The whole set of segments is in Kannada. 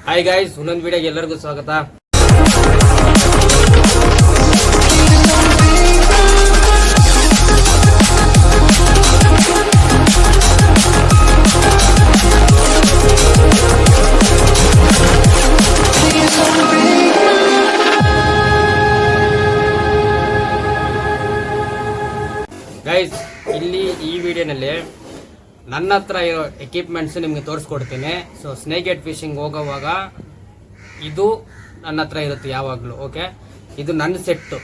ಹಾಯ್ ಗಾಯ್ಸ್, ಇನ್ನೊಂದು ವಿಡಿಯೋಗೆ ಎಲ್ಲರಿಗೂ ಸ್ವಾಗತ. ಗೈಸ್, ಇಲ್ಲಿ ಈ ವಿಡಿಯೋನಲ್ಲಿ ನನ್ನ ಹತ್ರ ಇರೋ ಎಕ್ವಿಪ್ಮೆಂಟ್ಸ್ ನಿಮಗೆ ತೋರಿಸ್ಕೊಡ್ತೀನಿ. ಸೊ ಸ್ನೇಕ್ ಹೆಡ್ ಫಿಶಿಂಗ್ ಹೋಗೋವಾಗ ಇದು ನನ್ನ ಹತ್ರ ಇರುತ್ತೆ ಯಾವಾಗಲೂ. ಓಕೆ, ಇದು ನನ್ನ ಸೆಟ್ಟು.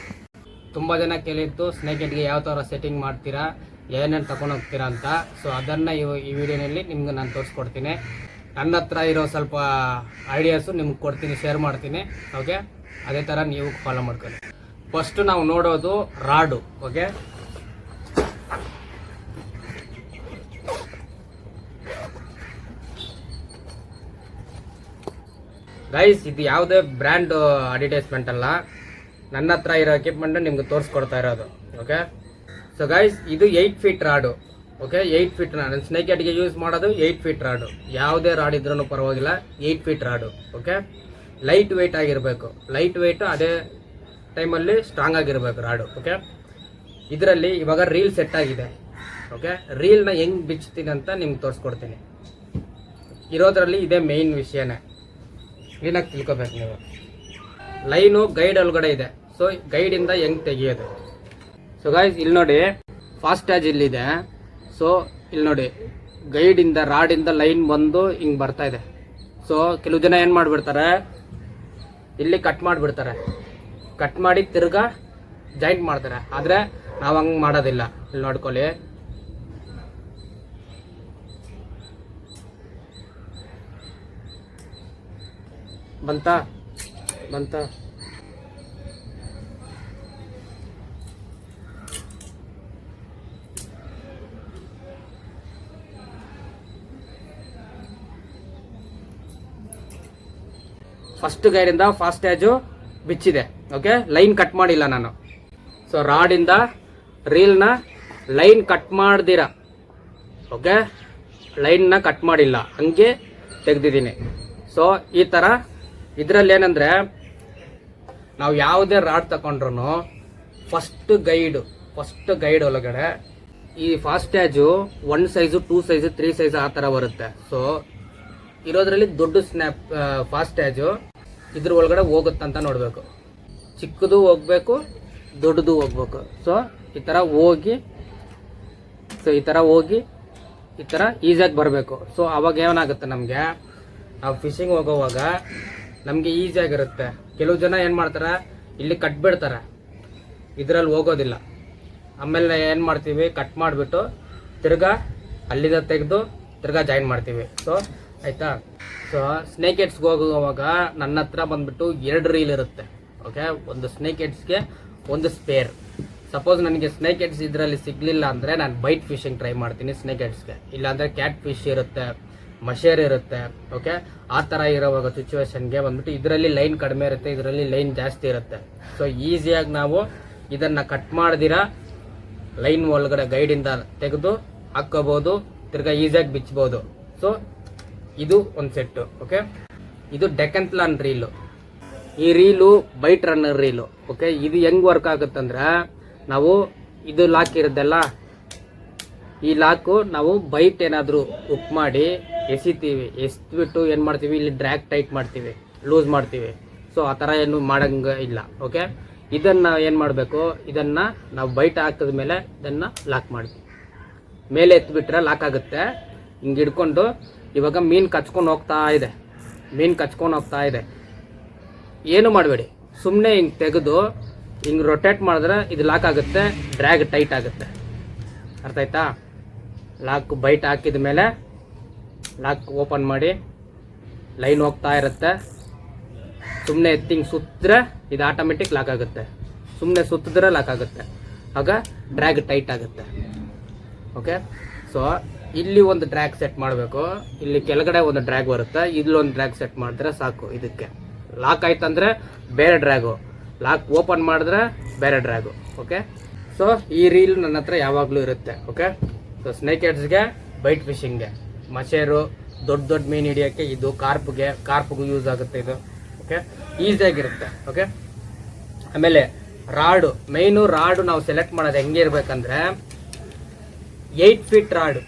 ತುಂಬ ಜನ ಕೇಳಿತ್ತು ಸ್ನೇಕ್ ಹೆಡ್ಗೆ ಯಾವ ಥರ ಸೆಟ್ಟಿಂಗ್ ಮಾಡ್ತೀರಾ, ಏನೇನು ತಗೊಂಡು ಹೋಗ್ತೀರಾ ಅಂತ. ಸೊ ಅದನ್ನು ಈ ವಿಡಿಯೋನಲ್ಲಿ ನಿಮ್ಗೆ ನಾನು ತೋರಿಸ್ಕೊಡ್ತೀನಿ. ನನ್ನ ಹತ್ರ ಇರೋ ಸ್ವಲ್ಪ ಐಡಿಯಾಸು ನಿಮ್ಗೆ ಕೊಡ್ತೀನಿ, ಶೇರ್ ಮಾಡ್ತೀನಿ. ಓಕೆ, ಅದೇ ಥರ ನೀವು ಫಾಲೋ ಮಾಡ್ಕೊಳ್ಳಿ. ಫಸ್ಟು ನಾವು ನೋಡೋದು ರಾಡು. ಓಕೆ, ಗೈಸ್, ಇದು ಯಾವುದೇ ಬ್ರ್ಯಾಂಡ್ ಅಡ್ವರ್ಟೈಸ್ಮೆಂಟ್ ಅಲ್ಲ, ನನ್ನ ಹತ್ರ ಇರೋ ಎಕ್ವಿಪ್ಮೆಂಟ್ ನಿಮ್ಗೆ ತೋರಿಸ್ಕೊಡ್ತಾ ಇರೋದು. ಓಕೆ, ಸೊ ಗೈಸ್, ಇದು 8 ಫೀಟ್ ರಾಡು. ಓಕೆ, 8 ಫೀಟ್ ನಾನು ಸ್ನೇಕ್ ಹೆಡ್ಗೆ ಯೂಸ್ ಮಾಡೋದು 8 ಫೀಟ್ ರಾಡು. ಯಾವುದೇ ರಾಡ್ ಇದ್ರೂ ಪರವಾಗಿಲ್ಲ, 8 feet rod. Okay, light weight ಆಗಿರಬೇಕು. ಲೈಟ್ ವೆಯ್ಟು ಅದೇ ಟೈಮಲ್ಲಿ ಸ್ಟ್ರಾಂಗ್ ಆಗಿರಬೇಕು ರಾಡು. ಓಕೆ, ಇದರಲ್ಲಿ ಇವಾಗ ರೀಲ್ ಸೆಟ್ ಆಗಿದೆ. ಓಕೆ, ರೀಲ್ನ ಹೆಂಗೆ ಬಿಚ್ತೀನಿ ಅಂತ ನಿಮ್ಗೆ ತೋರಿಸ್ಕೊಡ್ತೀನಿ. ಇರೋದ್ರಲ್ಲಿ ಇದೇ ಮೇಯ್ನ್ ವಿಷಯನೇ, ಕ್ಲೀನಾಗಿ ತಿಳ್ಕೊಬೇಕು ನೀವು. ಲೈನು ಗೈಡ್ ಒಳಗಡೆ ಇದೆ. ಸೊ ಗೈಡಿಂದ ಹೆಂಗೆ ತೆಗಿಯೋದು. ಸೊ ಗೈಸ್, ಇಲ್ಲಿ ನೋಡಿ ಫಾಸ್ಟ್ಯಾಜ್ ಇಲ್ಲಿದೆ. ಸೊ ಇಲ್ಲಿ ನೋಡಿ ಗೈಡಿಂದ ರಾಡಿಂದ ಲೈನ್ ಬಂದು ಹಿಂಗೆ ಬರ್ತಾ ಇದೆ. ಸೊ ಕೆಲವು ಜನ ಏನು ಮಾಡಿಬಿಡ್ತಾರೆ, ಇಲ್ಲಿ ಕಟ್ ಮಾಡಿಬಿಡ್ತಾರೆ. ಕಟ್ ಮಾಡಿ ತಿರ್ಗಾ ಜಾಯಿಂಟ್ ಮಾಡ್ತಾರೆ. ಆದರೆ ನಾವು ಹಂಗೆ ಮಾಡೋದಿಲ್ಲ. ಇಲ್ಲಿ ನೋಡ್ಕೊಳ್ಳಿ, ಬಂತ ಫಸ್ಟ್ ಗೈರಿಂದ ಫಾಸ್ಟ್ಯಾಜು ಬಿಚ್ಚಿದೆ. ಓಕೆ, ಲೈನ್ ಕಟ್ ಮಾಡಿಲ್ಲ ನಾನು. ಸೊ ರಾಡಿಂದ ರೀಲ್ನ ಲೈನ್ ಕಟ್ ಮಾಡ್ದಿರ. ಓಕೆ, ಲೈನ್ನ ಕಟ್ ಮಾಡಿಲ್ಲ, ಹಂಗೆ ತೆಗ್ದಿದ್ದೀನಿ. ಸೊ ಈ ಥರ ಇದರಲ್ಲಿ ಏನಂದರೆ, ನಾವು ಯಾವುದೇ ರಾಡ್ ತಗೊಂಡ್ರು ಫಸ್ಟ್ ಗೈಡ್ ಒಳಗಡೆ ಈ ಫಾಸ್ಟ್ಯಾಜು 1 ಸೈಜು 2 ಸೈಜು 3 ಸೈಜು ಆ ಥರ ಬರುತ್ತೆ. ಸೊ ಇರೋದ್ರಲ್ಲಿ ದೊಡ್ಡ ಫಾಸ್ಟ್ಯಾಜು ಇದ್ರ ಒಳಗಡೆ ಹೋಗುತ್ತಂತ ನೋಡಬೇಕು. ಚಿಕ್ಕದು ಹೋಗ್ಬೇಕು, ದೊಡ್ಡದು ಹೋಗ್ಬೇಕು. ಸೊ ಈ ಥರ ಹೋಗಿ ಈ ಥರ ಈಸಿಯಾಗಿ ಬರಬೇಕು. ಸೊ ಅವಾಗ ಏನಾಗುತ್ತೆ, ನಮಗೆ ನಾವು ಫಿಶಿಂಗ್ ಹೋಗೋವಾಗ ನಮಗೆ ಈಸಿಯಾಗಿರುತ್ತೆ. ಕೆಲವು ಜನ ಏನು ಮಾಡ್ತಾರೆ, ಇಲ್ಲಿ ಕಟ್ಬಿಡ್ತಾರೆ, ಇದರಲ್ಲಿ ಹೋಗೋದಿಲ್ಲ. ಆಮೇಲೆ ಏನು ಮಾಡ್ತೀವಿ, ಕಟ್ ಮಾಡಿಬಿಟ್ಟು ತಿರ್ಗಾ ಅಲ್ಲಿಂದ ತೆಗೆದು ತಿರ್ಗಾ ಜಾಯಿನ್ ಮಾಡ್ತೀವಿ. ಸೊ ಆಯಿತಾ. ಸೊ ಸ್ನೇಕ್ ಹೆಡ್ಸ್ಗೆ ಹೋಗುವಾಗ ನನ್ನ ಹತ್ರ ಬಂದುಬಿಟ್ಟು 2 ರೀಲ್ ಇರುತ್ತೆ. ಓಕೆ, ಒಂದು ಸ್ನೇಕ್ ಹೆಡ್ಸ್ಗೆ ಒಂದು ಸ್ಪೇರ್. ಸಪೋಸ್ ನನಗೆ ಸ್ನೇಕ್ ಹೆಡ್ಸ್ ಇದರಲ್ಲಿ ಸಿಗಲಿಲ್ಲ ಅಂದರೆ ನಾನು ಬೈಟ್ ಫಿಶಿಂಗ್ ಟ್ರೈ ಮಾಡ್ತೀನಿ ಸ್ನೇಕ್ ಹೆಡ್ಸ್ಗೆ. ಇಲ್ಲಾಂದರೆ ಕ್ಯಾಟ್ ಫಿಶ್ ಇರುತ್ತೆ, ಮಷೇರ್ ಇರುತ್ತೆ. ಓಕೆ, ಆ ಥರ ಇರೋವಾಗ ಸಿಚುವೇಶನ್ಗೆ ಬಂದ್ಬಿಟ್ಟು ಇದರಲ್ಲಿ ಲೈನ್ ಕಡಿಮೆ ಇರುತ್ತೆ, ಇದರಲ್ಲಿ ಲೈನ್ ಜಾಸ್ತಿ ಇರುತ್ತೆ. ಸೊ ಈಸಿಯಾಗಿ ನಾವು ಇದನ್ನು ಕಟ್ ಮಾಡ್ದಿರ ಲೈನ್ ಒಳಗಡೆ ಗೈಡಿಂದ ತೆಗೆದು ಹಾಕ್ಕೋಬೋದು, ತಿರ್ಗಾ ಈಸಿಯಾಗಿ ಬಿಚ್ಬೋದು. ಸೊ ಇದು ಒಂದು ಸೆಟ್ಟು. ಓಕೆ, ಇದು ಡೆಕಂತ್ಲಾನ್ ರೀಲು. ಈ reel bait runner reel. Okay, ಇದು ಹೆಂಗೆ ವರ್ಕ್ ಆಗುತ್ತಂದ್ರೆ, ನಾವು ಇದು ಲಾಕ್ ಇರೋದಲ್ಲ, ಈ ಲಾಕು ನಾವು ಬೈಟ್ ಏನಾದರೂ ಹುಕ್ ಮಾಡಿ ಎಸ್ಬಿಟ್ಟು ಏನು ಮಾಡ್ತೀವಿ, ಇಲ್ಲಿ ಡ್ರ್ಯಾಗ್ ಟೈಟ್ ಮಾಡ್ತೀವಿ, ಲೂಸ್ ಮಾಡ್ತೀವಿ. ಸೊ ಆ ಥರ ಏನು ಮಾಡೋಂಗೆ ಇಲ್ಲ. ಓಕೆ, ಇದನ್ನು ಏನು ಮಾಡಬೇಕು, ಇದನ್ನು ನಾವು ಬೈಟ್ ಹಾಕಿದ ಮೇಲೆ ಇದನ್ನು ಲಾಕ್ ಮಾಡ್ತೀವಿ. ಮೇಲೆ ಎತ್ಬಿಟ್ರೆ ಲಾಕ್ ಆಗುತ್ತೆ. ಹಿಂಗೆ ಹಿಡ್ಕೊಂಡು ಇವಾಗ ಮೀನು ಕಚ್ಕೊಂಡು ಹೋಗ್ತಾ ಇದೆ. ಏನು ಮಾಡಬೇಡಿ, ಸುಮ್ಮನೆ ಹಿಂಗೆ ತೆಗೆದು ಹಿಂಗೆ ರೊಟೇಟ್ ಮಾಡಿದ್ರೆ ಇದು ಲಾಕ್ ಆಗುತ್ತೆ, ಡ್ರ್ಯಾಗ್ ಟೈಟ್ ಆಗುತ್ತೆ. ಅರ್ಥ ಆಯ್ತಾ. ಲಾಕ್ ಬೈಟ್ ಹಾಕಿದ ಮೇಲೆ ಲಾಕ್ ಓಪನ್ ಮಾಡಿ ಲೈನ್ ಹೋಗ್ತಾ ಇರುತ್ತೆ. ಸುಮ್ಮನೆ ಎತ್ತಿಂಗ್ ಸುತ್ತಿದ್ರೆ ಇದು ಆಟೋಮೆಟಿಕ್ ಲಾಕ್ ಆಗುತ್ತೆ, ಸುಮ್ಮನೆ ಸುತ್ತಿದ್ರೆ ಲಾಕ್ ಆಗುತ್ತೆ. ಆಗ ಡ್ರ್ಯಾಗ್ ಟೈಟ್ ಆಗುತ್ತೆ. ಓಕೆ, ಸೊ ಇಲ್ಲಿ ಒಂದು ಡ್ರ್ಯಾಗ್ ಸೆಟ್ ಮಾಡಬೇಕು, ಇಲ್ಲಿ ಕೆಳಗಡೆ ಒಂದು ಡ್ರ್ಯಾಗ್ ಬರುತ್ತೆ, ಇಲ್ಲೊಂದು ಡ್ರ್ಯಾಗ್ ಸೆಟ್ ಮಾಡಿದ್ರೆ ಸಾಕು. ಇದಕ್ಕೆ ಲಾಕ್ ಆಯ್ತಂದ್ರೆ ಬೇರೆ ಡ್ರ್ಯಾಗು, ಲಾಕ್ ಓಪನ್ ಮಾಡಿದ್ರೆ ಬೇರೆ ಡ್ರ್ಯಾಗು. ಓಕೆ, ಸೊ ಈ ರೀಲ್ ನನ್ನ ಹತ್ರ ಯಾವಾಗಲೂ ಇರುತ್ತೆ. ಓಕೆ, ಸೊ ಸ್ನೇಕ್ ಹೆಡ್ಸ್ಗೆ, ಬೈಟ್ ಫಿಶಿಂಗ್ಗೆ, ಮಷೇರು, ದೊಡ್ಡ ದೊಡ್ಡ ಮೀನು ಹಿಡಿಯೋಕ್ಕೆ ಇದು ಕಾರ್ಪ್ಗೂ ಯೂಸ್ ಆಗುತ್ತೆ ಇದು. ಓಕೆ, ಈಸಿಯಾಗಿರುತ್ತೆ. ಓಕೆ, ಆಮೇಲೆ ರಾಡು, ಮೈನು ರಾಡು ನಾವು ಸೆಲೆಕ್ಟ್ ಮಾಡೋದು ಹೆಂಗೆ ಇರಬೇಕಂದ್ರೆ 8 ಫೀಟ್ ರಾಡು.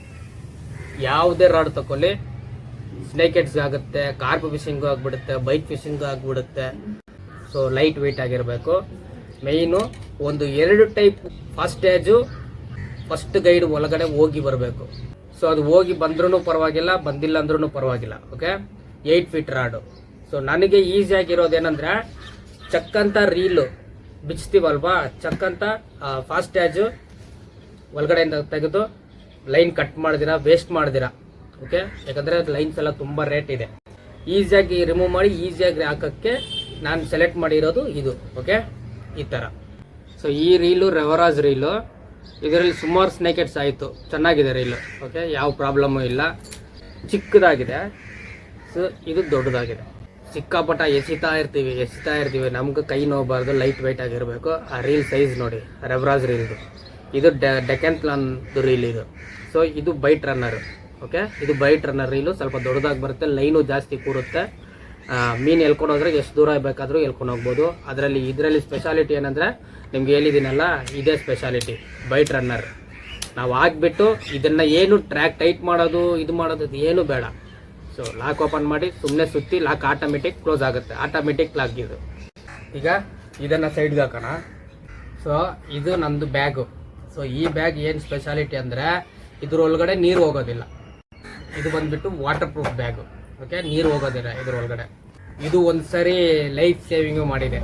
ಯಾವುದೇ ರಾಡ್ ತಗೊಳ್ಳಿ, ಸ್ನೇಕ್ ಹೆಡ್ಸ್ಗೆ ಆಗುತ್ತೆ, ಕಾರ್ಪ್ ಫಿಶಿಂಗು ಆಗಿಬಿಡುತ್ತೆ, ಬೈಟ್ ಫಿಶಿಂಗು ಆಗಿಬಿಡುತ್ತೆ. ಸೊ ಲೈಟ್ ವೆಯ್ಟ್ ಆಗಿರಬೇಕು. ಮೈನು ಒಂದು 2 ಟೈಪ್, ಫಸ್ಟ್ ಗೈಡ್ ಒಳಗಡೆ ಹೋಗಿ ಬರಬೇಕು. ಸೊ ಅದು ಹೋಗಿ ಬಂದ್ರೂ ಪರವಾಗಿಲ್ಲ, ಬಂದಿಲ್ಲ ಅಂದ್ರೂ ಪರವಾಗಿಲ್ಲ. Okay, 8 feet rod. ಸೊ ನನಗೆ ಈಸಿಯಾಗಿರೋದೇನೆಂದ್ರೆ ಚಕ್ಕಂತ ರೀಲು ಬಿಚ್ತೀವಲ್ವಾ, ಚಕ್ಕಂತ ಫಾಸ್ಟ್ ಟ್ಯಾಜು ಒಳಗಡೆಯಿಂದ ತೆಗೆದು ಲೈನ್ ಕಟ್ ಮಾಡ್ದಿರಾ, ವೇಸ್ಟ್ ಮಾಡ್ದಿರಾ. ಓಕೆ, ಯಾಕಂದರೆ ಲೈನ್ಸ್ ಎಲ್ಲ ತುಂಬ ರೇಟ್ ಇದೆ. ಈಸಿಯಾಗಿ ರಿಮೂವ್ ಮಾಡಿ ಈಸಿಯಾಗಿ ಹಾಕೋಕ್ಕೆ ನಾನು ಸೆಲೆಕ್ಟ್ ಮಾಡಿರೋದು ಇದು. ಓಕೆ, ಈ ಥರ. ಸೊ ಈ ರೀಲು ರೆವರಾಜ್ ರೀಲು, ಇದರಲ್ಲಿ ಸುಮಾರು ಸ್ನೇಕ್ ಹೆಡ್ಸ್ ಆಯಿತು. ಚೆನ್ನಾಗಿದೆ ರೀಲು. ಓಕೆ, ಯಾವ ಪ್ರಾಬ್ಲಮ್ಮು ಇಲ್ಲ. ಚಿಕ್ಕದಾಗಿದೆ. ಸೊ ಇದು ದೊಡ್ಡದಾಗಿದೆ. ಸಿಕ್ಕಾಪಟ್ಟ ಎಸಿತಾ ಇರ್ತೀವಿ. ನಮ್ಗೆ ಕೈ ನೋಬಾರ್ದು, ಲೈಟ್ ವೆಯ್ಟ್ ಆಗಿರಬೇಕು. ಆ ರೀಲ್ ಸೈಜ್ ನೋಡಿ, ರೆವರಾಜ್ ರೀಲ್ದು. ಇದು ಡೆಕ್ಯಾಥ್ಲಾನ್ದು ರೀಲ್ ಇದು. ಸೊ ಇದು ಬೈಟ್ ರನ್ನರ್. ಓಕೆ, ಇದು ಬೈಟ್ ರನ್ನರ್ ರೀಲು. ಸ್ವಲ್ಪ ದೊಡ್ಡದಾಗಿ ಬರುತ್ತೆ, ಲೈನು ಜಾಸ್ತಿ ಕೂರುತ್ತೆ. ಮೀನು ಎಳ್ಕೊಂಡು ಹೋದ್ರೆ ಎಷ್ಟು ದೂರ ಬೇಕಾದರೂ ಎಳ್ಕೊಂಡು ಹೋಗ್ಬೋದು. ಇದರಲ್ಲಿ ಸ್ಪೆಷಾಲಿಟಿ ಏನಂದರೆ ನಿಮ್ಗೆ ಹೇಳಿದ್ದೀನಲ್ಲ, ಇದೇ ಸ್ಪೆಷಾಲಿಟಿ ಬೈಟ್ ರನ್ನರ್. ನಾವು ಹಾಕ್ಬಿಟ್ಟು ಇದನ್ನು ಏನು ಟ್ರ್ಯಾಕ್ ಟೈಟ್ ಮಾಡೋದು ಇದು ಏನು ಬೇಡ. ಸೊ ಲಾಕ್ ಓಪನ್ ಮಾಡಿ ಸುಮ್ಮನೆ ಸುತ್ತಿ ಲಾಕ್ ಆಟೋಮೆಟಿಕ್ ಕ್ಲೋಸ್ ಆಗುತ್ತೆ. ಆಟೋಮೆಟಿಕ್ ಲಾಕ್ ಇದು. ಈಗ ಇದನ್ನು ಸೈಡ್ಗೆ ಹಾಕೋಣ. ಸೊ ಇದು ನಮ್ಮದು ಬ್ಯಾಗು. ಸೊ ಈ ಬ್ಯಾಗ್ ಏನು ಸ್ಪೆಷಾಲಿಟಿ ಅಂದರೆ ಇದ್ರೊಳಗಡೆ ನೀರು ಹೋಗೋದಿಲ್ಲ. ಇದು ಬಂದುಬಿಟ್ಟು ವಾಟರ್ ಪ್ರೂಫ್ ಬ್ಯಾಗು. ಓಕೆ, ನೀರು ಹೋಗೋದಿಲ್ಲ ಇದ್ರೊಳಗಡೆ. ಇದು ಒಂದು ಸರಿ ಲೈಫ್ ಸೇವಿಂಗು ಮಾಡಿದೆ.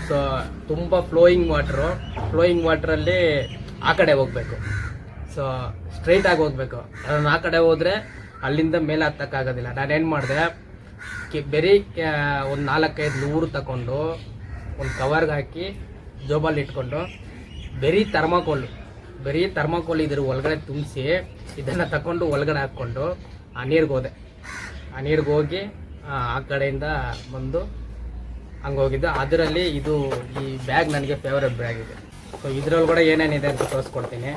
ಸೊ ತುಂಬ ಫ್ಲೋಯಿಂಗ್ ವಾಟ್ರಲ್ಲಿ ಆ ಕಡೆ ಹೋಗಬೇಕು. ಸೊ ಸ್ಟ್ರೈಟಾಗಿ ಹೋಗಬೇಕು. ನಾನು ಆ ಕಡೆ ಹೋದರೆ ಅಲ್ಲಿಂದ ಮೇಲೆ ಹತ್ತಕ್ಕಾಗೋದಿಲ್ಲ. ನಾನೇನು ಮಾಡಿದೆ, ಬರೀ ಒಂದು 4-5 ಲೂರು ತಗೊಂಡು ಒಂದು ಕವರ್ಗೆ ಹಾಕಿ ಜೋಬಲ್ಲಿ ಇಟ್ಕೊಂಡು ಬರೀ ಥರ್ಮಾಕೋಲ್ ಇದ್ರ ಒಳಗಡೆ ತುಂಬಿಸಿ ಇದನ್ನು ತಗೊಂಡು ಒಳಗಡೆ ಹಾಕ್ಕೊಂಡು ಆ ನೀರಿಗೆ ಹೋದೆ. ಆ ನೀರಿಗೆ ಹೋಗಿ ಆ ಕಡೆಯಿಂದ ಬಂದು ಹಂಗೆ ಹೋಗಿದ್ದು. ಅದರಲ್ಲಿ ಈ ಬ್ಯಾಗ್ ನನಗೆ ಫೇವ್ರೆಟ್ ಬ್ಯಾಗ್ ಇದೆ. ಸೊ ಇದರೊಳಗಡೆ ಏನೇನಿದೆ ಅಂತ ತೋರಿಸ್ಕೊಡ್ತೀನಿ.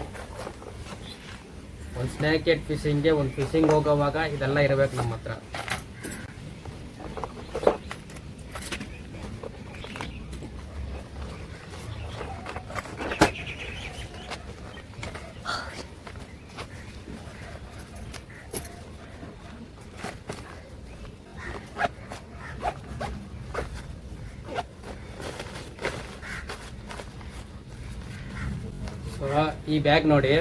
ಒಂದು ಸ್ನೇಕ್ ಹೆಡ್ ಫಿಶಿಂಗ್ಗೆ, ಒಂದು ಫಿಶಿಂಗ್ ಹೋಗೋವಾಗ ಇದೆಲ್ಲ ಇರಬೇಕು ನಮ್ಮ ಹತ್ರ. ಈ ಬ್ಯಾಗ್ ನೋಡಿ,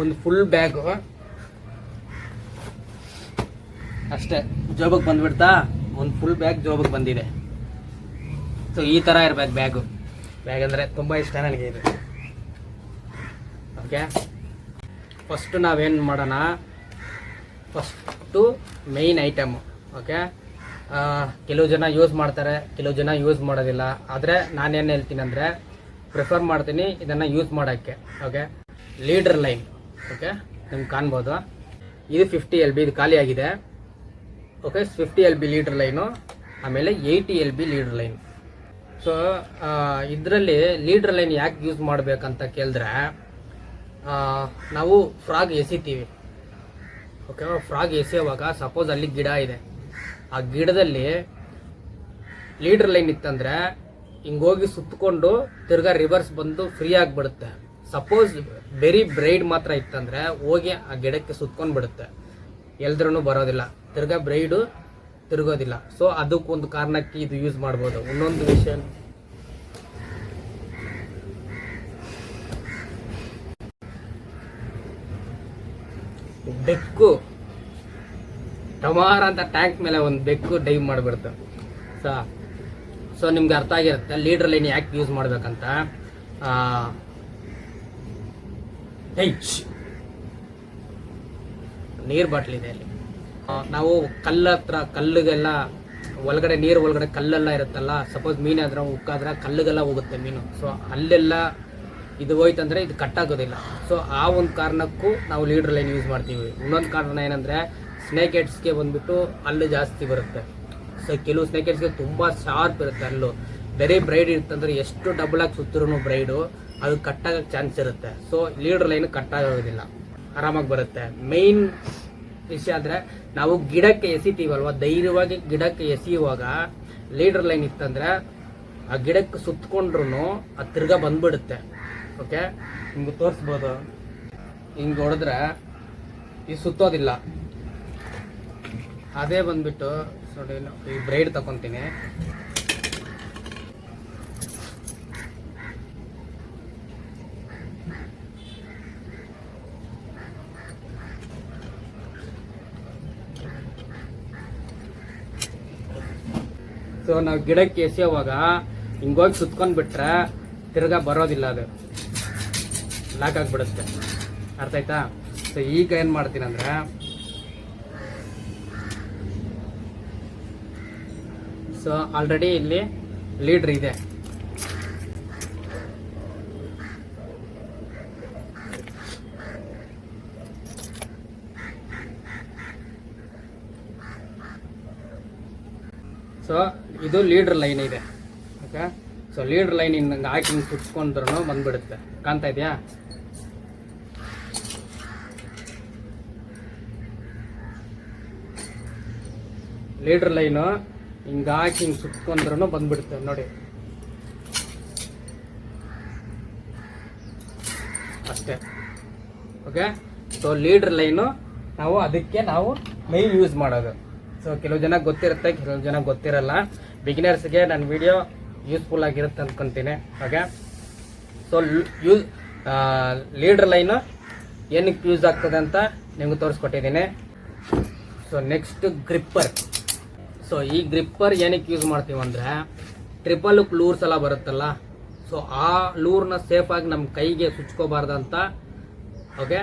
ಒಂದು ಫುಲ್ ಬ್ಯಾಗು ಅಷ್ಟೇ ಜೋಬಕ್ಕೆ ಬಂದ್ಬಿಡ್ತಾ. ಒಂದು ಫುಲ್ ಬ್ಯಾಗ್ ಜೋಬಕ್ಕೆ ಬಂದಿದೆ. ಸೊ ಈ ಥರ ಇರಬೇಕು ಬ್ಯಾಗ್ ಅಂದರೆ ತುಂಬ ಇಷ್ಟ ನನಗೆ ಇದು. ಓಕೆ, ಫಸ್ಟು ನಾವೇನು ಮಾಡೋಣ, ಫಸ್ಟು ಮೇಯ್ನ್ ಐಟಮು. ಓಕೆ, ಕೆಲವು ಜನ ಯೂಸ್ ಮಾಡ್ತಾರೆ, ಕೆಲವು ಜನ ಯೂಸ್ ಮಾಡೋದಿಲ್ಲ. ಆದರೆ ನಾನೇನು ಹೇಳ್ತೀನಿ ಅಂದರೆ ಪ್ರಿಫರ್ ಮಾಡ್ತೀನಿ ಇದನ್ನು ಯೂಸ್ ಮಾಡೋಕ್ಕೆ. Okay, leader line. ಓಕೆ, ನಿಮ್ಗೆ ಕಾಣ್ಬೋದು ಇದು 50 LB, ಇದು ಖಾಲಿಯಾಗಿದೆ. ಓಕೆ, 50 LB ಲೀಡರ್ ಲೈನು, ಆಮೇಲೆ 80 LB ಲೀಡರ್ ಲೈನು. ಸೊ ಇದರಲ್ಲಿ ಲೀಡರ್ ಲೈನ್ ಯಾಕೆ ಯೂಸ್ ಮಾಡಬೇಕಂತ ಕೇಳಿದ್ರೆ, ನಾವು ಫ್ರಾಗ್ ಎಸಿತೀವಿ. ಓಕೆ, ಫ್ರಾಗ್ ಎಸೆಯುವಾಗ ಸಪೋಸ್ ಅಲ್ಲಿ ಗಿಡ ಇದೆ, ಆ ಗಿಡದಲ್ಲಿ ಲೀಡರ್ ಲೈನ್ ಇತ್ತಂದರೆ ಹಿಂಗೋಗಿ ಸುತ್ತಕೊಂಡು ತಿರ್ಗಾ ರಿವರ್ಸ್ ಬಂದು ಫ್ರೀ ಆಗಿಬಿಡುತ್ತೆ. ಸಪೋಸ್ ಬೆರಿ ಬ್ರೈಡ್ ಮಾತ್ರ ಇತ್ತಂದರೆ ಹೋಗಿ ಆ ಗಿಡಕ್ಕೆ ಸುತ್ಕೊಂಡು ಬಿಡುತ್ತೆ, ಎಲ್ದ್ರೂ ಬರೋದಿಲ್ಲ, ತಿರ್ಗಾ ಬ್ರೈಡು ತಿರುಗೋದಿಲ್ಲ. ಸೊ ಅದಕ್ಕೊಂದು ಕಾರಣಕ್ಕೆ ಇದು ಯೂಸ್ ಮಾಡ್ಬೋದು. ಇನ್ನೊಂದು ವಿಷಯ, ಬೆಕ್ಕು ಟಮಾರ ಅಂತ ಟ್ಯಾಂಕ್ ಮೇಲೆ ಒಂದು ಬೆಕ್ಕು ಡೈವ್ ಮಾಡಿಬಿಡುತ್ತೆ. ಸೊ ನಿಮ್ಗೆ ಅರ್ಥ ಆಗಿರುತ್ತೆ ಲೀಡರ್ ಲೈನ್ ಯಾಕೆ ಯೂಸ್ ಮಾಡ್ಬೇಕಂತ. ನೀರು ಬಾಟ್ಲಿದೆ ಅಲ್ಲಿ. ನಾವು ಕಲ್ಲಿಗೆಲ್ಲ ಒಳಗಡೆ ನೀರು ಒಳಗಡೆ ಕಲ್ಲೆಲ್ಲ ಇರುತ್ತಲ್ಲ, ಸಪೋಸ್ ಮೀನಾದ್ರೆ ಉಕ್ಕಾದ್ರೆ ಕಲ್ಲಿಗೆಲ್ಲ ಹೋಗುತ್ತೆ ಮೀನು. ಸೊ ಅಲ್ಲೆಲ್ಲ ಇದು ಹೋಯ್ತಂದ್ರೆ ಇದು ಕಟ್ಟಾಗೋದಿಲ್ಲ. ಸೊ ಆ ಒಂದು ಕಾರಣಕ್ಕೂ ನಾವು ಲೀಡರ್ ಲೈನ್ ಯೂಸ್ ಮಾಡ್ತೀವಿ. ಇನ್ನೊಂದು ಕಾರಣ ಏನಂದರೆ ಸ್ನೇಕ್ ಹೆಡ್ಸ್ಗೆ ಬಂದ್ಬಿಟ್ಟು ಹಲ್ಲು ಜಾಸ್ತಿ ಬರುತ್ತೆ. ಸೊ ಕೆಲವು ಸ್ನೇಕ್ ಹೆಡ್ಸ್ಗೆ ತುಂಬ ಶಾರ್ಪ್ ಇರುತ್ತೆ ಹಲ್ಲು. ಬೇರೆ ಬ್ರೈಡ್ ಇರ್ತಂದ್ರೆ ಎಷ್ಟು ಡಬಲ್ ಆಗಿ ಸುತ್ತರೂ ಬ್ರೈಡು ಅದು ಕಟ್ಟಾಗಕ್ಕೆ ಚಾನ್ಸ್ ಇರುತ್ತೆ. ಸೊ ಲೀಡರ್ ಲೈನ್ ಕಟ್ಟಾಗೋದಿಲ್ಲ, ಆರಾಮಾಗಿ ಬರುತ್ತೆ. ಮೇನ್ ವಿಷಯ ಅಂದರೆ ನಾವು ಗಿಡಕ್ಕೆ ಎಸಿತೀವಲ್ವ, ಧೈರ್ಯವಾಗಿ ಗಿಡಕ್ಕೆ ಎಸೆಯುವಾಗ ಲೀಡರ್ ಲೈನ್ ಇತ್ತಂದರೆ ಆ ಗಿಡಕ್ಕೆ ಸುತ್ತಕೊಂಡ್ರು ಅದು ತಿರ್ಗಾ ಬಂದ್ಬಿಡುತ್ತೆ. ಓಕೆ, ನಿಮ್ಗೆ ತೋರಿಸ್ಬೋದು. ಹಿಂಗೆ ಹೊಡೆದ್ರೆ ಇದು ಸುತ್ತೋದಿಲ್ಲ. ಅದೇ ಬಂದ್ಬಿಟ್ಟು ನೋಡಿ, ಈ ಬ್ರೈಡ್ ತಗೊತೀನಿ. ಸೊ ನಾವು ಗಿಡಕ್ಕೆ ಎಸೆಯುವಾಗ ಹಿಂಗೋಗಿ ಸುತ್ಕೊಂಡ್ಬಿಟ್ರೆ ತಿರ್ಗಾ ಬರೋದಿಲ್ಲ, ಅದು ಲಾಕ್ ಆಗಿಬಿಡುತ್ತೆ. ಅರ್ಥ ಆಯ್ತಾ? ಸೊ ಈಗ ಏನು ಮಾಡ್ತೀನಿ ಅಂದರೆ, ಸೊ ಆಲ್ರೆಡಿ ಇಲ್ಲಿ ಲೀಡ್ರ್ ಇದೆ. ಸೊ ಇದು ಲೀಡರ್ ಲೈನ್ ಇದೆ. ಓಕೆ, ಸೊ ಲೀಡರ್ ಲೈನ್ ಹಿಂಗೆ ಹಾಕಿ ಹಿಂಗೆ ಸುತ್ಕೊಂಡ್ರೂ ಬಂದ್ಬಿಡುತ್ತೆ. ಕಾಣ್ತಾ ಇದೆಯಾ? ಲೀಡರ್ ಲೈನು ಹಿಂಗೆ ಹಾಕಿ ಹಿಂಗೆ ಸುತ್ಕೊಂಡ್ರೂ ಬಂದ್ಬಿಡುತ್ತೆ ನೋಡಿ, ಅಷ್ಟೇ. ಓಕೆ, ಸೊ ಲೀಡರ್ ಲೈನು ಅದಕ್ಕೆ ನಾವು ಮೇನ್ ಯೂಸ್ ಮಾಡೋದು. ಸೊ ಕೆಲವು ಜನ ಗೊತ್ತಿರುತ್ತೆ, ಕೆಲವು ಜನ ಗೊತ್ತಿರಲ್ಲ. ಬಿಗಿನರ್ಸ್ಗೆ ನನ್ನ ವಿಡಿಯೋ ಯೂಸ್ಫುಲ್ ಆಗಿರುತ್ತೆ ಅಂದ್ಕೊತೀನಿ. ಓಕೆ, ಸೊ ಲೀಡರ್ ಲೈನು ಏನಕ್ಕೆ ಯೂಸ್ ಆಗ್ತದೆ ಅಂತ ನಿಮ್ಗೆ ತೋರಿಸ್ಕೊಟ್ಟಿದ್ದೀನಿ. So next gripper. ಸೊ ಈ ಗ್ರಿಪ್ಪರ್ ಏನಕ್ಕೆ ಯೂಸ್ ಮಾಡ್ತೀವಿ ಅಂದರೆ, ಟ್ರಿಪಲ್ ಲೂರ್ಸ್ ಎಲ್ಲ ಬರುತ್ತಲ್ಲ, ಸೊ ಆ ಲೂರ್ನ ಸೇಫಾಗಿ ನಮ್ಮ ಕೈಗೆ ಸುಚ್ಕೋಬಾರ್ದಂತ. ಓಕೆ,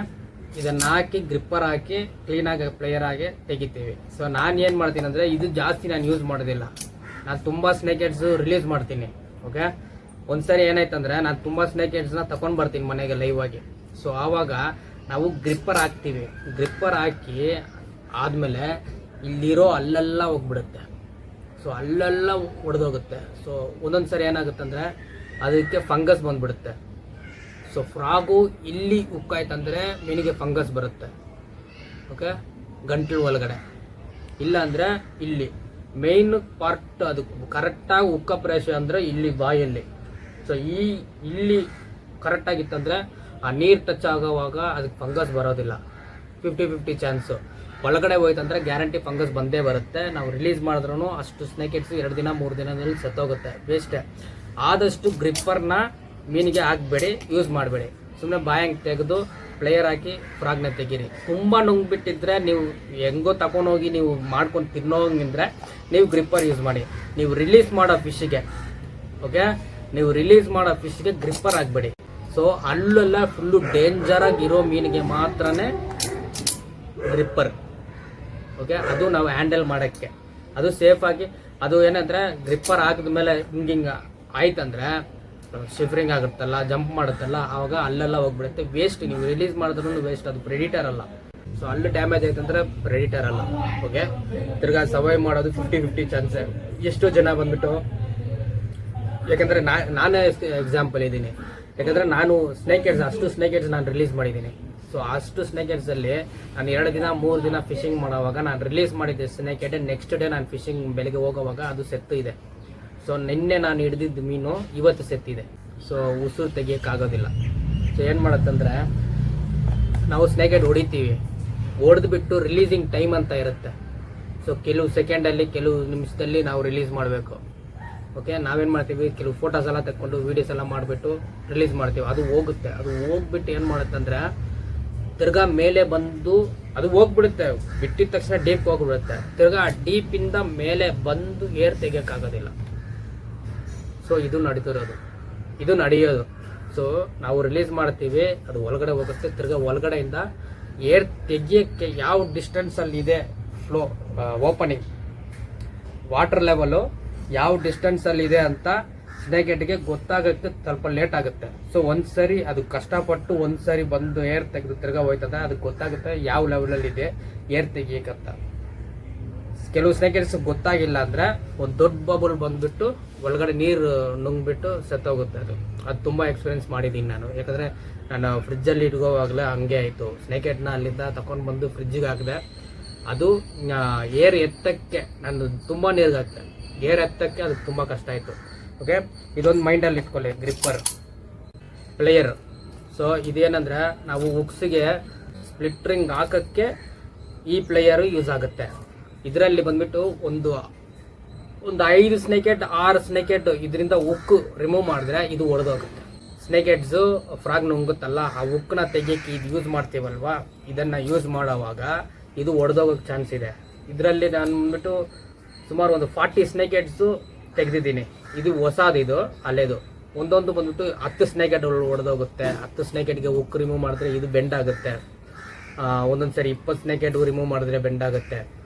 ಇದನ್ನು ಹಾಕಿ ಗ್ರಿಪ್ಪರ್ ಹಾಕಿ ಕ್ಲೀನಾಗಿ ಪ್ಲೇಯರ್ ಆಗಿ ತೆಗಿತೀವಿ. ಸೊ ನಾನು ಏನು ಮಾಡ್ತೀನಿ ಅಂದರೆ, ಇದು ಜಾಸ್ತಿ ನಾನು ಯೂಸ್ ಮಾಡೋದಿಲ್ಲ. ನಾನು ತುಂಬ ಸ್ನೇಕ್ ಹೆಡ್ಸು ರಿಲೀಸ್ ಮಾಡ್ತೀನಿ. ಓಕೆ, ಒಂದ್ಸರಿ ಏನಾಯ್ತಂದರೆ, ನಾನು ತುಂಬ ಸ್ನೇಕ್ ಹೆಡ್ಸ್ನ ತಗೊಂಡು ಬರ್ತೀನಿ ಮನೆಗೆ ಲೈವ್ ಆಗಿ. ಸೊ ಆವಾಗ ನಾವು ಗ್ರಿಪ್ಪರ್ ಹಾಕ್ತೀವಿ. ಗ್ರಿಪ್ಪರ್ ಹಾಕಿ ಆದಮೇಲೆ ಇಲ್ಲಿರೋ ಅಲ್ಲೆಲ್ಲ ಹೋಗ್ಬಿಡುತ್ತೆ. ಸೊ ಅಲ್ಲೆಲ್ಲ ಒಡೆದೋಗುತ್ತೆ. ಸೊ ಒಂದೊಂದು ಸರಿ ಏನಾಗುತ್ತೆ ಅಂದರೆ, ಅದಕ್ಕೆ ಫಂಗಸ್ ಬಂದ್ಬಿಡುತ್ತೆ. ಸೊ ಫ್ರಾಗು ಇಲ್ಲಿ ಉಕ್ಕಾಯ್ತಂದರೆ ಮೀನಿಗೆ ಫಂಗಸ್ ಬರುತ್ತೆ. ಓಕೆ, ಗಂಟ್ಲು ಒಳಗಡೆ, ಇಲ್ಲ ಅಂದರೆ ಇಲ್ಲಿ ಮೇಯ್ನ್ ಪಾರ್ಟ್ ಅದು ಕರೆಕ್ಟಾಗಿ ಉಕ್ಕ ಪ್ರೇಷ ಅಂದರೆ ಇಲ್ಲಿ ಬಾಯಲ್ಲಿ. ಸೊ ಇಲ್ಲಿ ಕರೆಕ್ಟಾಗಿತ್ತಂದರೆ ಆ ನೀರು ಟಚ್ ಆಗೋವಾಗ ಅದಕ್ಕೆ ಫಂಗಸ್ ಬರೋದಿಲ್ಲ. 50-50 ಚಾನ್ಸು. ಒಳಗಡೆ ಹೋಯ್ತಂದ್ರೆ ಗ್ಯಾರಂಟಿ ಫಂಗಸ್ ಬಂದೇ ಬರುತ್ತೆ. ನಾವು ರಿಲೀಸ್ ಮಾಡಿದ್ರೂ ಅಷ್ಟು ಸ್ನೇಕ್ ಹೆಡ್ಸ್ 2 ದಿನ 3 ದಿನದಲ್ಲಿ ಸತ್ತೋಗುತ್ತೆ, ವೇಸ್ಟೇ. ಆದಷ್ಟು ಗ್ರಿಪ್ಪರ್ನ ಮೀನಿಗೆ ಹಾಕಬೇಡಿ, ಯೂಸ್ ಮಾಡಬೇಡಿ. ಸುಮ್ಮನೆ ಬಾಯಂಗೆ ತೆಗೆದು ಪ್ಲೇಯರ್ ಹಾಕಿ ಫ್ರಾಗ್ನ ತೆಗೀರಿ. ತುಂಬ ನುಂಗ್ಬಿಟ್ಟಿದ್ರೆ ನೀವು ಹೆಂಗೋ ತಗೊಂಡೋಗಿ ನೀವು ಮಾಡ್ಕೊಂಡು ತಿನ್ನೋಂಗಿದ್ರೆ ನೀವು ಗ್ರಿಪ್ಪರ್ ಯೂಸ್ ಮಾಡಿ. ನೀವು ರಿಲೀಸ್ ಮಾಡೋ ಫಿಶ್ಗೆ, ಓಕೆ, ನೀವು ರಿಲೀಸ್ ಮಾಡೋ ಫಿಶ್ಗೆ ಗ್ರಿಪ್ಪರ್ ಹಾಕಬೇಡಿ. ಸೊ ಅಲ್ಲೆಲ್ಲ ಫುಲ್ಲು ಡೇಂಜರಾಗಿರೋ ಮೀನಿಗೆ ಮಾತ್ರನೇ ಗ್ರಿಪ್ಪರ್. ಓಕೆ, ಅದು ನಾವು ಹ್ಯಾಂಡಲ್ ಮಾಡೋಕ್ಕೆ, ಅದು ಸೇಫಾಗಿ. ಅದು ಏನಂದರೆ ಗ್ರಿಪ್ಪರ್ ಹಾಕಿದ್ಮೇಲೆ ಹಿಂಗೆ ಆಯ್ತಂದರೆ ಶಿಫ್ರಿಂಗ್ ಆಗುತ್ತಲ್ಲ, ಜಂಪ್ ಮಾಡುತ್ತಲ್ಲ, ಆವಾಗ ಅಲ್ಲೆಲ್ಲ ಹೋಗ್ಬಿಡುತ್ತೆ, ವೇಸ್ಟ್. ನೀವು ರಿಲೀಸ್ ಮಾಡಿದ್ರೂ ವೇಸ್ಟ್, ಅದು ಪ್ರೆಡಿಟರ್ ಅಲ್ಲ. ಸೊ ಅಲ್ಲಿ ಡ್ಯಾಮೇಜ್ ಆಯ್ತಂದ್ರೆ ಪ್ರೆಡಿಟರ್ ಅಲ್ಲ. ಓಕೆ, ತಿರ್ಗಾ ಸರ್ವೈವ್ ಮಾಡೋದು 50-50 ಚಾನ್ಸೆ. ಎಷ್ಟೋ ಜನ ಬಂದ್ಬಿಟ್ಟು, ಯಾಕಂದರೆ ನಾನೇ ಎಕ್ಸಾಂಪಲ್ ಇದ್ದೀನಿ. ಯಾಕಂದರೆ ನಾನು ಸ್ನೇಕ್ ಹೆಡ್ಸ್, ಅಷ್ಟು ಸ್ನೇಕ್ ಹೆಡ್ಸ್ ನಾನು ರಿಲೀಸ್ ಮಾಡಿದ್ದೀನಿ. ಸೊ ಅಷ್ಟು ಸ್ನೇಕ್ ಹೆಡ್ಸಲ್ಲಿ ನಾನು 2 ದಿನ 3 ದಿನ ಫಿಶಿಂಗ್ ಮಾಡೋವಾಗ ನಾನು ರಿಲೀಸ್ ಮಾಡಿದ್ದೆ ಸ್ನೇಕ್ ಹೆಡ್. ನೆಕ್ಸ್ಟ್ ಡೇ ನಾನು ಫಿಶಿಂಗ್ ಬೆಳಗ್ಗೆ ಹೋಗೋವಾಗ ಅದು ಸೆತ್ತು ಇದೆ. ಸೊ ನಿನ್ನೆ ನಾನು ಹಿಡಿದಿದ್ದು ಮೀನು ಇವತ್ತು ಸೆತ್ತಿದೆ. ಸೊ ಉಸಿರು ತೆಗಿಯೋಕ್ಕಾಗೋದಿಲ್ಲ. ಸೊ ಏನು ಮಾಡುತ್ತಂದರೆ, ನಾವು ಸ್ನೇಕ್ ಹೆಡ್ ಹೊಡಿತೀವಿ, ಹೊಡೆದ್ಬಿಟ್ಟು ರಿಲೀಸಿಂಗ್ ಟೈಮ್ ಅಂತ ಇರುತ್ತೆ. ಸೊ ಕೆಲವು ಸೆಕೆಂಡಲ್ಲಿ, ಕೆಲವು ನಿಮಿಷದಲ್ಲಿ ನಾವು ರಿಲೀಸ್ ಮಾಡಬೇಕು. ಓಕೆ, ನಾವೇನು ಮಾಡ್ತೀವಿ, ಕೆಲವು ಫೋಟೋಸ್ ಎಲ್ಲ ತೆಕ್ಕೊಂಡು ವೀಡಿಯೋಸ್ ಎಲ್ಲ ಮಾಡಿಬಿಟ್ಟು ರಿಲೀಸ್ ಮಾಡ್ತೀವಿ. ಅದು ಹೋಗುತ್ತೆ. ಅದು ಹೋಗ್ಬಿಟ್ಟು ಏನು ಮಾಡುತ್ತಂದರೆ, ತಿರ್ಗಾ ಮೇಲೆ ಬಂದು ಅದು ಹೋಗ್ಬಿಡುತ್ತೆ. ಬಿಟ್ಟಿದ ತಕ್ಷಣ ಡೀಪ್ ಹೋಗ್ಬಿಡುತ್ತೆ. ತಿರ್ಗಾ ಆ ಡೀಪಿಂದ ಮೇಲೆ ಬಂದು ಏರ್ ತೆಗಿಯೋಕ್ಕಾಗೋದಿಲ್ಲ. ಸೊ ಇದು ನಡೆಯೋದು. ಸೊ ನಾವು ರಿಲೀಸ್ ಮಾಡ್ತೀವಿ, ಅದು ಒಳಗಡೆ ಹೋಗುತ್ತೆ. ತಿರ್ಗಾ ಒಳಗಡೆಯಿಂದ ಏರ್ ತೆಗಿಯೋಕ್ಕೆ ಯಾವ ಡಿಸ್ಟೆನ್ಸಲ್ಲಿ ಇದೆ ಫ್ಲೋ, ಓಪನಿಂಗ್ ವಾಟರ್ ಲೆವೆಲು ಯಾವ ಡಿಸ್ಟೆನ್ಸಲ್ಲಿ ಇದೆ ಅಂತ ಸ್ನೇಕ್ ಹೆಡ್ಗೆ ಗೊತ್ತಾಗೋಕ್ಕೆ ಸ್ವಲ್ಪ ಲೇಟ್ ಆಗುತ್ತೆ. ಸೊ ಒಂದ್ಸರಿ ಅದು ಕಷ್ಟಪಟ್ಟು ಒಂದ್ಸರಿ ಬಂದು ಏರ್ ತೆಗೆದು ತಿರ್ಗಾ ಹೋಯ್ತಂದ್ರೆ ಅದಕ್ಕೆ ಗೊತ್ತಾಗುತ್ತೆ ಯಾವ ಲೆವೆಲಲ್ಲಿ ಇದೆ ಏರ್ ತೆಗಿಯಕ್ಕಂತ. ಕೆಲವು ಸ್ನೇಕೆಟ್ಸ್ ಗೊತ್ತಾಗಿಲ್ಲ ಅಂದರೆ ಒಂದು ದೊಡ್ಡ ಬಬಲ್ ಬಂದ್ಬಿಟ್ಟು ಒಳಗಡೆ ನೀರು ನುಂಗ್ಬಿಟ್ಟು ಸತ್ತೋಗುತ್ತೆ. ಅದು ತುಂಬ ಎಕ್ಸ್ಪೀರಿಯನ್ಸ್ ಮಾಡಿದ್ದೀನಿ ನಾನು. ಯಾಕಂದರೆ ನಾನು ಫ್ರಿಜ್ಜಲ್ಲಿ ಇಟ್ಕೋವಾಗಲೇ ಹಂಗೆ ಆಯಿತು. ಸ್ನೇಕೆಟ್ನ ಅಲ್ಲಿಂದ ತಗೊಂಡು ಬಂದು ಫ್ರಿಜ್ಜಿಗೆ ಹಾಕಿದೆ. ಅದು ಏರ್ ಎತ್ತಕ್ಕೆ ನಾನು ತುಂಬ ನೀರಿಗೆ ಹಾಕಿದೆ. ಏರ್ ಎತ್ತಕ್ಕೆ ಅದು ತುಂಬ ಕಷ್ಟ ಆಯಿತು. ಓಕೆ, ಇದೊಂದು ಮೈಂಡಲ್ಲಿ ಇಟ್ಕೊಳ್ಳಿ. Gripper player. ಸೊ ಇದೇನಂದರೆ ನಾವು ಉಕ್ಸಿಗೆ ಸ್ಪ್ಲಿಟ್ರಿಂಗ್ ಹಾಕೋಕ್ಕೆ ಈ ಪ್ಲೇಯರು ಯೂಸ್ ಆಗುತ್ತೆ. ಇದರಲ್ಲಿ ಬಂದ್ಬಿಟ್ಟು ಒಂದು 5 ಸ್ನೇಕೆಟ್ 6 ಸ್ನೇಕೆಟ್ ಇದರಿಂದ ಉಕ್ಕು ರಿಮೂವ್ ಮಾಡಿದ್ರೆ ಇದು ಒಡೆದೋಗುತ್ತೆ. ಸ್ನೇಕೆಟ್ಸು ಫ್ರಾಗ್ ನುಂಗುತ್ತಲ್ಲ, ಆ ಉಕ್ಕನ್ನ ತೆಗಿಯೋಕ್ಕೆ ಇದು ಯೂಸ್ ಮಾಡ್ತೀವಲ್ವಾ, ಇದನ್ನು ಯೂಸ್ ಮಾಡೋವಾಗ ಇದು ಒಡೆದೋಗೋಕ್ಕೆ ಚಾನ್ಸ್ ಇದೆ. ಇದರಲ್ಲಿ ನಾನು ಬಂದ್ಬಿಟ್ಟು ಸುಮಾರು ಒಂದು 40 ಸ್ನೇಕೆಟ್ಸು ತೆಗೆದಿದ್ದೀನಿ. ಇದು ಹೊಸದು, ಇದು ಹಳೆದು. ಒಂದೊಂದು ಬಂದ್ಬಿಟ್ಟು 10 ಸ್ನೇಕೆಟ್ಗಳು ಒಡೆದೋಗುತ್ತೆ. 10 ಸ್ನೇಕೆಟ್ಗೆ ಉಕ್ಕು ರಿಮೂವ್ ಮಾಡಿದ್ರೆ ಇದು ಬೆಂಡ್ ಆಗುತ್ತೆ. ಒಂದೊಂದು ಸರಿ 20 ಸ್ನೇಕೆಟ್ ರಿಮೂವ್ ಮಾಡಿದ್ರೆ ಬೆಂಡ್ ಆಗುತ್ತೆ.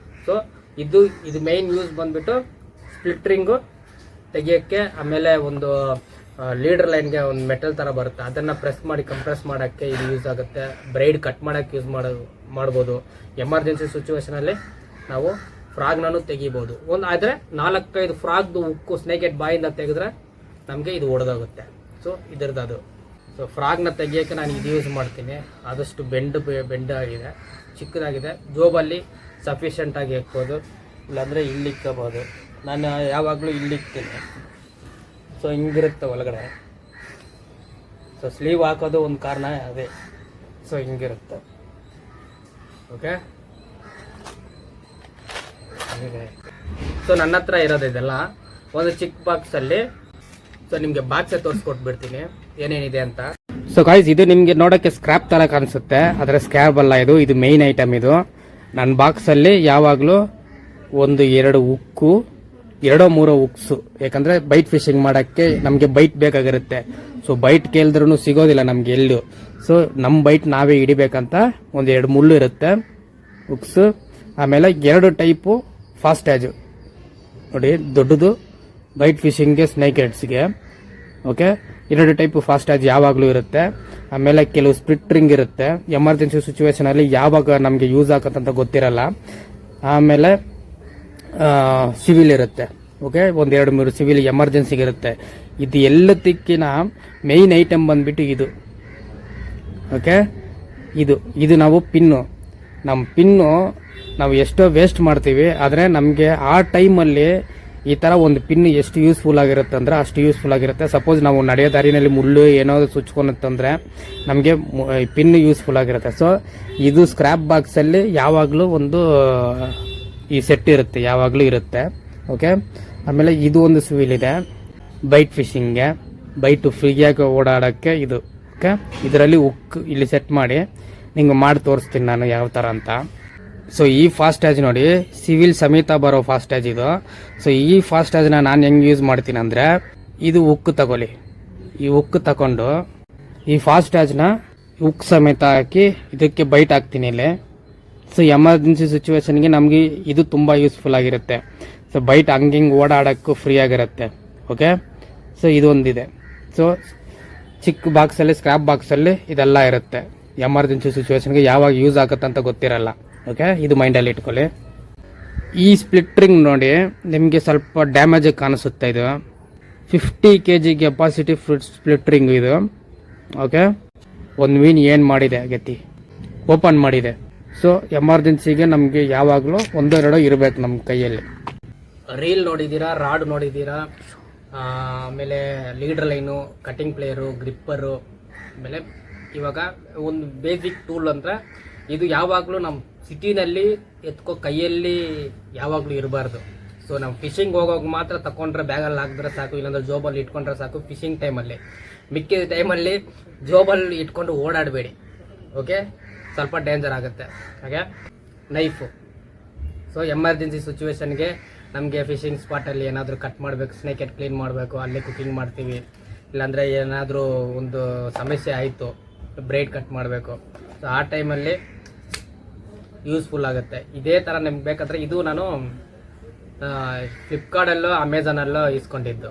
ಸೊ ಇದು ಮೇಯ್ನ್ ಯೂಸ್ ಬಂದ್ಬಿಟ್ಟು ಸ್ಪ್ಲಿಟ್ರಿಂಗು ತೆಗಿಯೋಕ್ಕೆ. ಆಮೇಲೆ ಒಂದು ಲೀಡರ್ ಲೈನ್ಗೆ ಒಂದು ಮೆಟಲ್ ಥರ ಬರುತ್ತೆ, ಅದನ್ನು ಪ್ರೆಸ್ ಮಾಡಿ ಕಂಪ್ರೆಸ್ ಮಾಡೋಕ್ಕೆ ಇದು ಯೂಸ್ ಆಗುತ್ತೆ. ಬ್ರೈಡ್ ಕಟ್ ಮಾಡೋಕ್ಕೆ ಯೂಸ್ ಮಾಡ್ಬೋದು. ಎಮರ್ಜೆನ್ಸಿ ಸಿಚುವೇಷನಲ್ಲಿ ನಾವು ಫ್ರಾಗ್ನೂ ತೆಗಿಬೋದು. ಆದರೆ 4-5 ಫ್ರಾಗ್ದು ಉಕ್ಕು ಸ್ನೇಕೆಟ್ ಬಾಯಿಂದ ತೆಗೆದ್ರೆ ನಮಗೆ ಇದು ಒಡೆದೋಗುತ್ತೆ. ಸೊ ಇದರದ್ದು ಅದು. ಸೊ ಫ್ರಾಗ್ನ ತೆಗಿಯೋಕ್ಕೆ ನಾನು ಇದು ಯೂಸ್ ಮಾಡ್ತೀನಿ. ಆದಷ್ಟು ಬೆಂಡ್ ಆಗಿದೆ, ಚಿಕ್ಕದಾಗಿದೆ. ಜೋಬಲ್ಲಿ ಸಫಿಷಿಯೆಂಟಾಗಿ ಇಕ್ಬೋದು, ಇಲ್ಲಾಂದರೆ ಇಲ್ಲಿ ಇಕ್ಕೋಬೋದು. ನಾನು ಯಾವಾಗಲೂ ಇಲ್ಲಿ ಇಕ್ತೀನಿ. ಸೊ ಹಿಂಗಿರುತ್ತೆ ಒಳಗಡೆ. ಸೊ ಸ್ಲೀವ್ ಹಾಕೋದು ಒಂದು ಕಾರಣ ಅದೇ. ಸೊ ಹಿಂಗಿರುತ್ತೆ. ಓಕೆ, ಸೊ ನನ್ನ ಹತ್ರ ಇರೋದು ಇದೆಲ್ಲ ಒಂದು ಚಿಕ್ಕ ಬಾಕ್ಸಲ್ಲಿ. ಸೊ ನಿಮಗೆ ಬಾಕ್ಸೇ ತೋರಿಸ್ಕೊಟ್ಬಿಡ್ತೀನಿ ಏನೇನಿದೆ ಅಂತ. ಸೊ ಗಾಯ್ಸ್, ಇದು ನಿಮಗೆ ನೋಡೋಕ್ಕೆ ಸ್ಕ್ರ್ಯಾಪ್ ಥರ ಕಾಣಿಸುತ್ತೆ, ಆದರೆ ಸ್ಕ್ರ್ಯಾಪ್ ಅಲ್ಲ. ಇದು ಮೇಯ್ನ್ ಐಟಮ್. ಇದು ನನ್ನ ಬಾಕ್ಸಲ್ಲಿ ಯಾವಾಗಲೂ 1-2 ಉಕ್ಕು, 2-3 ಉಕ್ಸು. ಯಾಕಂದರೆ ಬೈಟ್ ಫಿಶಿಂಗ್ ಮಾಡೋಕ್ಕೆ ನಮಗೆ ಬೈಟ್ ಬೇಕಾಗಿರುತ್ತೆ. ಸೊ ಬೈಟ್ ಕೇಳಿದ್ರೂ ಸಿಗೋದಿಲ್ಲ ನಮಗೆ ಎಲ್ಲೂ. ಸೊ ನಮ್ಮ ಬೈಟ್ ನಾವೇ ಹಿಡಿಬೇಕಂತ 1-2 ಮುಳ್ಳು ಇರುತ್ತೆ, ಉಕ್ಸು. ಆಮೇಲೆ 2 ಟೈಪು ಫಾಸ್ಟ್ಯಾಜು ನೋಡಿ, ದೊಡ್ಡದು ಬೈಟ್ ಫಿಶಿಂಗ್ಗೆ, ಸ್ನೇಕ್ ಹೆಡ್ಸ್ಗೆ. ಓಕೆ, 2 ಟೈಪು ಫಾಸ್ಟ್ಯಾಜ್ ಯಾವಾಗಲೂ ಇರುತ್ತೆ. ಆಮೇಲೆ ಕೆಲವು ಸ್ಪ್ಲಿಟ್ರಿಂಗ್ ಇರುತ್ತೆ, ಎಮರ್ಜೆನ್ಸಿ ಸಿಚುವೇಶನಲ್ಲಿ ಯಾವಾಗ ನಮಗೆ ಯೂಸ್ ಆಗತ್ತಂತ ಗೊತ್ತಿರಲ್ಲ. ಆಮೇಲೆ ಸಿವಿಲ್ ಇರುತ್ತೆ. ಓಕೆ, 1-2-3 ಸಿವಿಲ್ ಎಮರ್ಜೆನ್ಸಿಗೆ ಇರುತ್ತೆ. ಇದು ಎಲ್ಲದಕ್ಕಿಂತ ಮೇಯ್ನ್ ಐಟಮ್ ಬಂದ್ಬಿಟ್ಟು ಇದು. ಓಕೆ, ಇದು ನಾವು ಪಿನ್ನು. ನಮ್ಮ ಪಿನ್ನು ನಾವು ಎಷ್ಟೋ ವೇಸ್ಟ್ ಮಾಡ್ತೀವಿ, ಆದರೆ ನಮಗೆ ಆ ಟೈಮಲ್ಲಿ ಈ ಥರ ಒಂದು ಪಿನ್ ಎಷ್ಟು ಯೂಸ್ಫುಲ್ ಆಗಿರುತ್ತೆ ಅಂದರೆ ಅಷ್ಟು ಯೂಸ್ಫುಲ್ ಆಗಿರುತ್ತೆ. ಸಪೋಸ್ ನಾವು ನಡೆಯೋ ದಾರಿನಲ್ಲಿ ಮುಳ್ಳು ಏನೋ ಸುಚ್ಕೊಳತ್ತಂದರೆ ನಮಗೆ ಪಿನ್ ಯೂಸ್ಫುಲ್ ಆಗಿರುತ್ತೆ. ಸೊ ಇದು ಸ್ಕ್ರ್ಯಾಪ್ ಬಾಕ್ಸಲ್ಲಿ ಯಾವಾಗಲೂ ಒಂದು ಈ ಸೆಟ್ ಇರುತ್ತೆ, ಯಾವಾಗಲೂ ಇರುತ್ತೆ. ಓಕೆ, ಆಮೇಲೆ ಇದು ಒಂದು ಸಿವಿಲ್ ಇದೆ ಬೈಟ್ ಫಿಶಿಂಗ್ಗೆ, ಬೈಟು ಫ್ರೀಯಾಗಿ ಓಡಾಡೋಕ್ಕೆ ಇದು. ಓಕೆ, ಇದರಲ್ಲಿ ಉಕ್ ಇಲ್ಲಿ ಸೆಟ್ ಮಾಡಿ ನಿಂಗೆ ಮಾಡಿ ತೋರಿಸ್ತೀನಿ ನಾನು ಯಾವ ಥರ ಅಂತ. ಸೊ ಈ ಫಾಸ್ಟ್ಯಾಜ್ ನೋಡಿ, ಸಿವಿಲ್ ಸಮೇತ ಬರೋ ಫಾಸ್ಟ್ಯಾಜ್ ಇದು. ಸೊ ಈ ಫಾಸ್ಟ್ಯಾಜ್ನ ನಾನು ಹೆಂಗೆ ಯೂಸ್ ಮಾಡ್ತೀನಿ ಅಂದರೆ, ಇದು ಉಕ್ಕು ತಗೊಳ್ಳಿ. ಈ ಉಕ್ಕು ತಗೊಂಡು ಈ ಫಾಸ್ಟ್ಯಾಜ್ನ ಉಕ್ಕು ಸಮೇತ ಹಾಕಿ ಇದಕ್ಕೆ ಬೈಟ್ ಹಾಕ್ತೀನಿ ಇಲ್ಲಿ. ಸೊ ಎಮರ್ಜೆನ್ಸಿ ಸಿಚುವೇಶನ್ಗೆ ನಮಗೆ ಇದು ತುಂಬ ಯೂಸ್ಫುಲ್ ಆಗಿರುತ್ತೆ. ಸೊ ಬೈಟ್ ಹಂಗೆ ಓಡಾಡೋಕ್ಕೂ ಫ್ರೀ ಆಗಿರುತ್ತೆ. ಓಕೆ, ಸೊ ಇದೊಂದಿದೆ. ಸೊ ಚಿಕ್ಕ ಬಾಕ್ಸಲ್ಲಿ, ಸ್ಕ್ರ್ಯಾಪ್ ಬಾಕ್ಸಲ್ಲಿ ಇದೆಲ್ಲ ಇರುತ್ತೆ. ಎಮರ್ಜೆನ್ಸಿ ಸಿಚುವೇಶನ್ಗೆ ಯಾವಾಗ ಯೂಸ್ ಆಗುತ್ತೆ ಅಂತ ಗೊತ್ತಿರಲ್ಲ. ಓಕೆ, ಇದು ಮೈಂಡಲ್ಲಿ ಇಟ್ಕೊಳ್ಳಿ. ಈ ಸ್ಪ್ಲಿಟ್ರಿಂಗ್ ನೋಡಿ ನಿಮಗೆ ಸ್ವಲ್ಪ ಡ್ಯಾಮೇಜ್ ಕಾಣಿಸುತ್ತೆ. ಇದು 50 kg ಕೆಪಾಸಿಟಿ ಸ್ಪ್ಲಿಟ್ರಿಂಗ್ ಇದು. ಓಕೆ, ಒಂದು ಮೀನು ಏನು ಮಾಡಿದೆ ಗತಿ ಓಪನ್ ಮಾಡಿದೆ. ಸೊ ಎಮರ್ಜೆನ್ಸಿಗೆ ನಮಗೆ ಯಾವಾಗಲೂ 1-2 ಇರಬೇಕು ನಮ್ಮ ಕೈಯಲ್ಲಿ. ರೀಲ್ ನೋಡಿದ್ದೀರಾ, ರಾಡ್ ನೋಡಿದ್ದೀರಾ, ಆಮೇಲೆ ಲೀಡರ್ ಲೈನು, ಕಟಿಂಗ್ ಪ್ಲೇಯರು, ಗ್ರಿಪ್ಪರು. ಆಮೇಲೆ ಇವಾಗ ಒಂದು ಬೇಸಿಕ್ ಟೂಲ್ ಅಂದರೆ ಇದು ಯಾವಾಗಲೂ ನಮ್ಮ ಸಿಟಿನಲ್ಲಿ ಕೈಯಲ್ಲಿ ಯಾವಾಗಲೂ ಇರಬಾರ್ದು. ಸೊ ನಾವು ಫಿಶಿಂಗ್ ಹೋಗೋವಾಗ ಮಾತ್ರ ತಗೊಂಡ್ರೆ ಬ್ಯಾಗಲ್ಲಿ ಹಾಕಿದ್ರೆ ಸಾಕು, ಇಲ್ಲಾಂದ್ರೆ ಜೋಬಲ್ಲಿ ಇಟ್ಕೊಂಡ್ರೆ ಸಾಕು ಫಿಶಿಂಗ್ ಟೈಮಲ್ಲಿ. ಮಿಕ್ಕಿದ ಟೈಮಲ್ಲಿ ಜೋಬಲ್ಲಿ ಇಟ್ಕೊಂಡು ಓಡಾಡಬೇಡಿ. ಓಕೆ, ಸ್ವಲ್ಪ ಡೇಂಜರ್ ಆಗುತ್ತೆ. ಹಾಗೆ ನೈಫು. ಸೊ ಎಮರ್ಜೆನ್ಸಿ ಸಿಚುವೇಶನ್ಗೆ ನಮಗೆ ಫಿಶಿಂಗ್ ಸ್ಪಾಟಲ್ಲಿ ಏನಾದರೂ ಕಟ್ ಮಾಡಬೇಕು, ಸ್ನೇಕೆಟ್ ಕ್ಲೀನ್ ಮಾಡಬೇಕು, ಅಲ್ಲೇ ಕುಕಿಂಗ್ ಮಾಡ್ತೀವಿ. ಇಲ್ಲಾಂದರೆ ಏನಾದರೂ ಒಂದು ಸಮಸ್ಯೆ ಆಯಿತು, ಬ್ರೈಡ್ ಕಟ್ ಮಾಡಬೇಕು. ಸೊ ಆ ಟೈಮಲ್ಲಿ ಯೂಸ್ಫುಲ್ ಆಗುತ್ತೆ. ಇದೇ ಥರ ನಿಮ್ಗೆ ಬೇಕಾದರೆ ಇದು ನಾನು ಫ್ಲಿಪ್ಕಾರ್ಟಲ್ಲೋ ಅಮೆಝಾನಲ್ಲೋ ಇಸ್ಕೊಂಡಿದ್ದು.